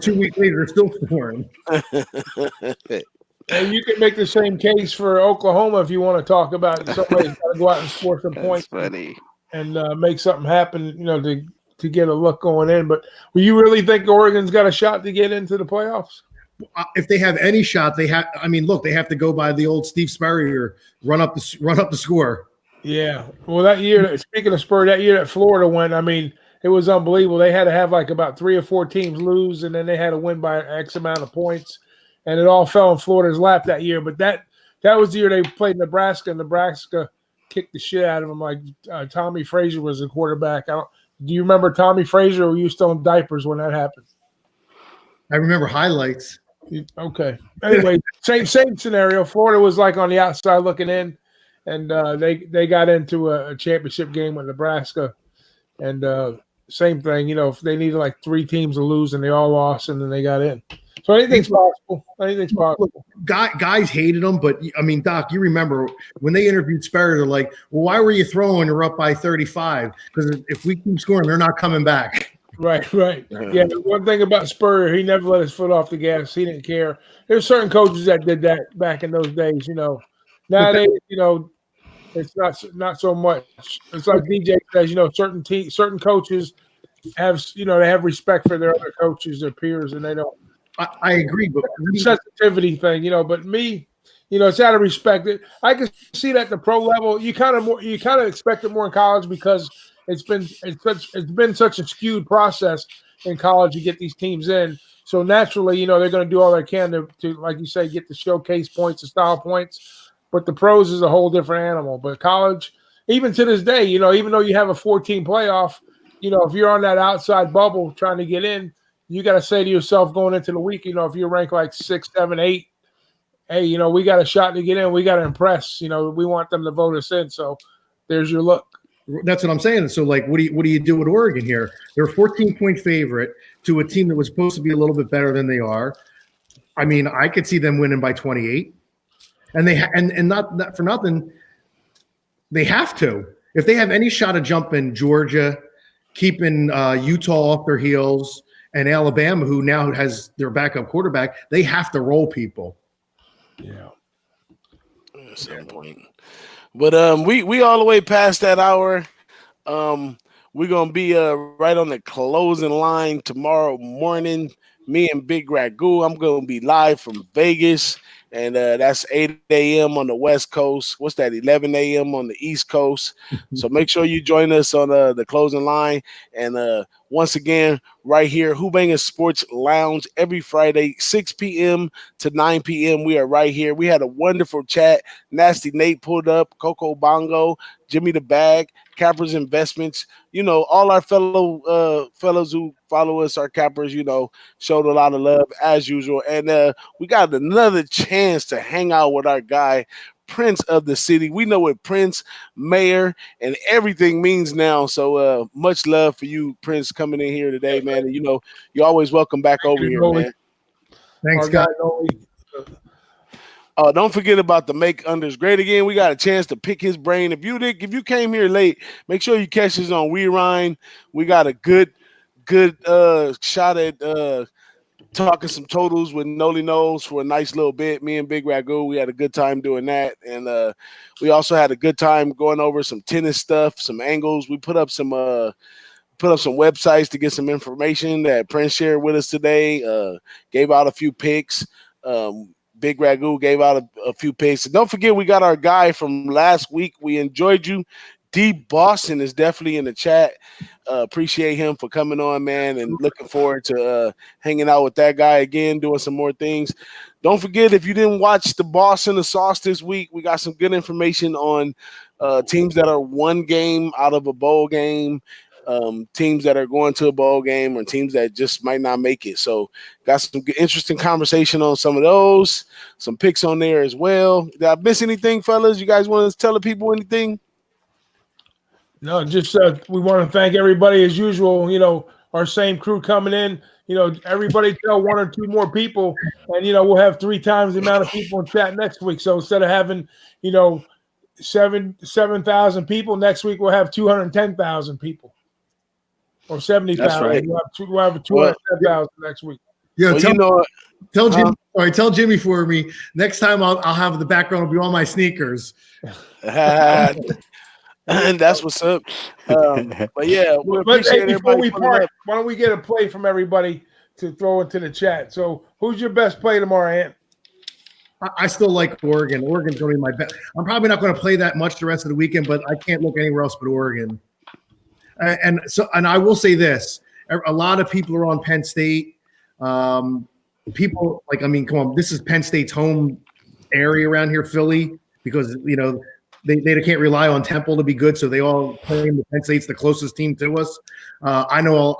2 weeks later, they're still scoring. And you can make the same case for Oklahoma if you want to talk about somebody's got to go out and score some That's points funny. and make something happen, to get a look going in. But will you really think Oregon's got a shot to get into the playoffs? If they have any shot, they have. I mean, look, they have to go by the old Steve Spurrier, run up the score. Yeah. Well, that year, speaking of Spur, that year that Florida went, I mean, it was unbelievable. They had to have like about 3 or 4 teams lose, and then they had to win by X amount of points, and it all fell in Florida's lap that year. But that was the year they played Nebraska, and Nebraska kicked the shit out of them. Like Tommy Frazier was the quarterback. Do you remember Tommy Frazier, or were you still in diapers when that happened? I remember highlights. Okay. Anyway, same scenario. Florida was like on the outside looking in, and they got into a championship game with Nebraska, and same thing. If they needed like 3 teams to lose, and they all lost, and then they got in. So anything's possible. Anything's possible. Guys hated them, but I mean, Doc, you remember when they interviewed Spurrier, they're like, "Well, why were you throwing? You're up by 35. Because if we keep scoring, they're not coming back." Right. Yeah, the one thing about Spurrier, he never let his foot off the gas. He didn't care. There's certain coaches that did that back in those days. Nowadays, it's not so much. It's like DJ says, certain coaches have, they have respect for their other coaches, their peers, and they don't. I agree, but sensitivity thing, but me, it's out of respect. I can see that at the pro level, you kind of expect it more in college because it's been such a skewed process in college to get these teams in. So naturally, they're going to do all they can to, like you say, get the showcase points, the style points. But the pros is a whole different animal. But college, even to this day, even though you have a 14 playoff, if you're on that outside bubble trying to get in, you got to say to yourself going into the week, if you're ranked like 6, 7, 8, hey, we got a shot to get in. We got to impress. We want them to vote us in. So there's your look. That's what I'm saying. So, like, what do you do with Oregon here? They're a 14-point favorite to a team that was supposed to be a little bit better than they are. I mean, I could see them winning by 28, and they and not for nothing, they have to. If they have any shot of jumping Georgia, keeping Utah off their heels, and Alabama, who now has their backup quarterback, they have to roll people. Yeah. At some point. But we all the way past that hour. We're gonna be right on the closing line tomorrow morning. Me and Big Ragu. I'm gonna be live from Vegas, and that's 8 a.m. on the West Coast. What's that? 11 a.m. on the East Coast. So make sure you join us on the closing line. And once again, right here, Who-Bangin Sports Lounge every Friday, 6 p.m. to 9 p.m. We are right here. We had a wonderful chat. Nasty Nate pulled up, Coco Bongo, Jimmy the Bag, Cappers Investments. All our fellows who follow us, our Cappers, showed a lot of love as usual. And we got another chance to hang out with our guy, Prince of the city. We know what Prince, mayor, and everything means now. So much love for you, Prince, coming in here today, man. And you're always welcome back over here, man. Thanks, guys. Don't forget about the Make Unders Great Again. We got a chance to pick his brain. If you came here late, make sure you catch us on WeRine. We got a good shot at talking some totals with Noli Knowles for a nice little bit. Me and Big Ragu, we had a good time doing that. And we also had a good time going over some tennis stuff, some angles. We put up some websites to get some information that Prince shared with us today. Gave out a few picks. Big Ragu gave out a few picks. And don't forget, we got our guy from last week. We enjoyed you. D Boston is definitely in the chat. Appreciate him for coming on, man, and looking forward to hanging out with that guy again, doing some more things. Don't forget, if you didn't watch the Boston the Sauce this week, we got some good information on teams that are one game out of a bowl game, teams that are going to a bowl game, or teams that just might not make it. So got some good, interesting conversation on some of those, some picks on there as well. Did I miss anything, fellas? You guys want to tell the people anything? No, just we want to thank everybody as usual. Our same crew coming in. Everybody tell 1 or 2 more people, and we'll have 3 times the amount of people in chat next week. So instead of having 7,000 people next week, we'll have 210,000 people, or 70,000. That's right. We'll have 210,000 next week. Yeah, well, Tell Jimmy. Sorry, tell Jimmy for me. Next time I'll have the background will be on my sneakers. And that's what's up. But yeah, we But appreciate hey, before everybody we pulling part, up. why don't we get a play from everybody to throw into the chat? So, who's your best play tomorrow, Ant? I still like Oregon. Oregon's going to be my bet. I'm probably not going to play that much the rest of the weekend, but I can't look anywhere else but Oregon. And I will say this: a lot of people are on Penn State. People come on, this is Penn State's home area around here, Philly, because they can't rely on Temple to be good, so they all claim that Penn State's the closest team to us. I know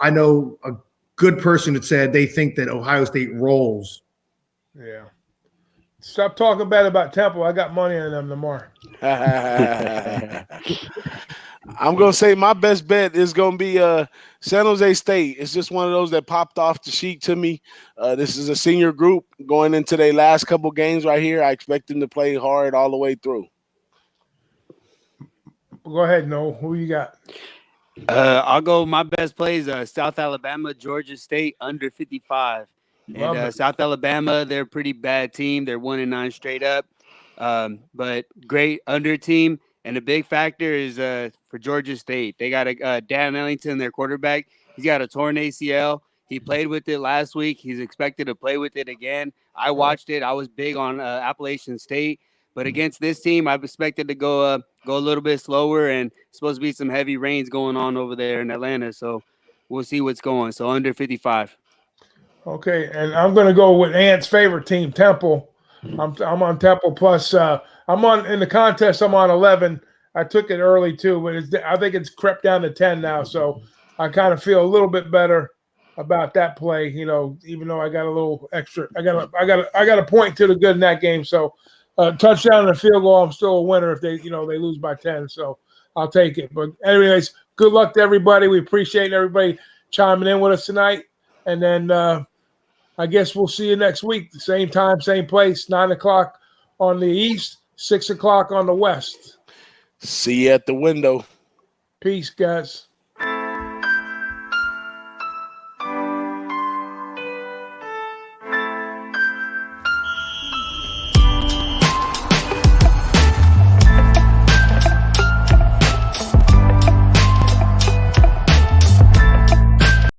a good person that said they think that Ohio State rolls. Yeah. Stop talking bad about Temple. I got money on them tomorrow. I'm going to say my best bet is going to be San Jose State. It's just one of those that popped off the sheet to me. This is a senior group going into their last couple games right here. I expect them to play hard all the way through. Go ahead, Noel. Who you got? I'll go. My best plays: South Alabama, Georgia State under 55. And South Alabama, they're a pretty bad team. They're 1-9 straight up, but great under team. And the big factor is for Georgia State. They got Dan Ellington, their quarterback. He's got a torn ACL. He played with it last week. He's expected to play with it again. I watched it. I was big on Appalachian State. But against this team, I've expected to go a little bit slower, and supposed to be some heavy rains going on over there in Atlanta. So we'll see what's going. So under 55. Okay, and I'm going to go with Ant's favorite team, Temple. I'm on Temple plus. I'm on in the contest. I'm on 11. I took it early too, but I think it's crept down to 10 now. So I kind of feel a little bit better about that play. Even though I got a little extra, I got a point to the good in that game. So touchdown and a field goal, I'm still a winner if they lose by 10. So I'll take it. But anyways, good luck to everybody. We appreciate everybody chiming in with us tonight. And then I guess we'll see you next week. Same time, same place, 9 o'clock on the east, 6 o'clock on the west. See you at the window. Peace, guys.